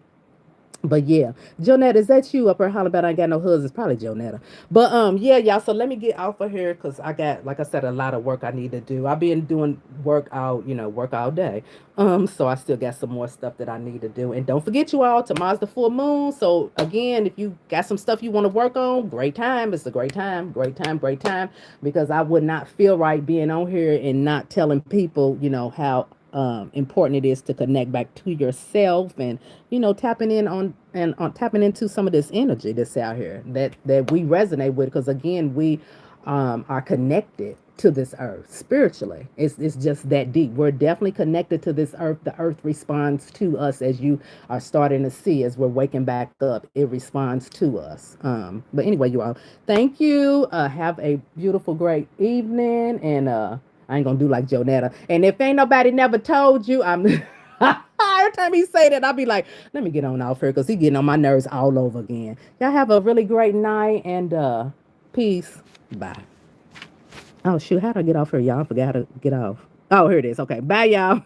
[SPEAKER 1] But yeah, Jonetta, is that you up here hollering about I ain't got no husband? It's probably Jonetta. But yeah, y'all. So let me get off of here because I got, like I said, a lot of work I need to do. I've been doing work all day. So I still got some more stuff that I need to do. And don't forget, you all, tomorrow's the full moon. So again, if you got some stuff you want to work on, great time. It's a great time, great time, great time. Because I would not feel right being on here and not telling people, how important it is to connect back to yourself and tapping in on tapping into some of this energy that's out here that we resonate with, because again we are connected to this earth spiritually. It's just that deep. We're definitely connected to this earth. The earth responds to us, as you are starting to see, as we're waking back up. It responds to us. But anyway, you all, thank you. Have a beautiful, great evening, and I ain't gonna do like Jonetta. And if ain't nobody never told you, I'm every time he say that, I'll be like, let me get on off here because he getting on my nerves all over again. Y'all have a really great night, and peace. Bye. Oh shoot, how do I get off here, y'all? I forgot how to get off. Oh, here it is. Okay. Bye, y'all.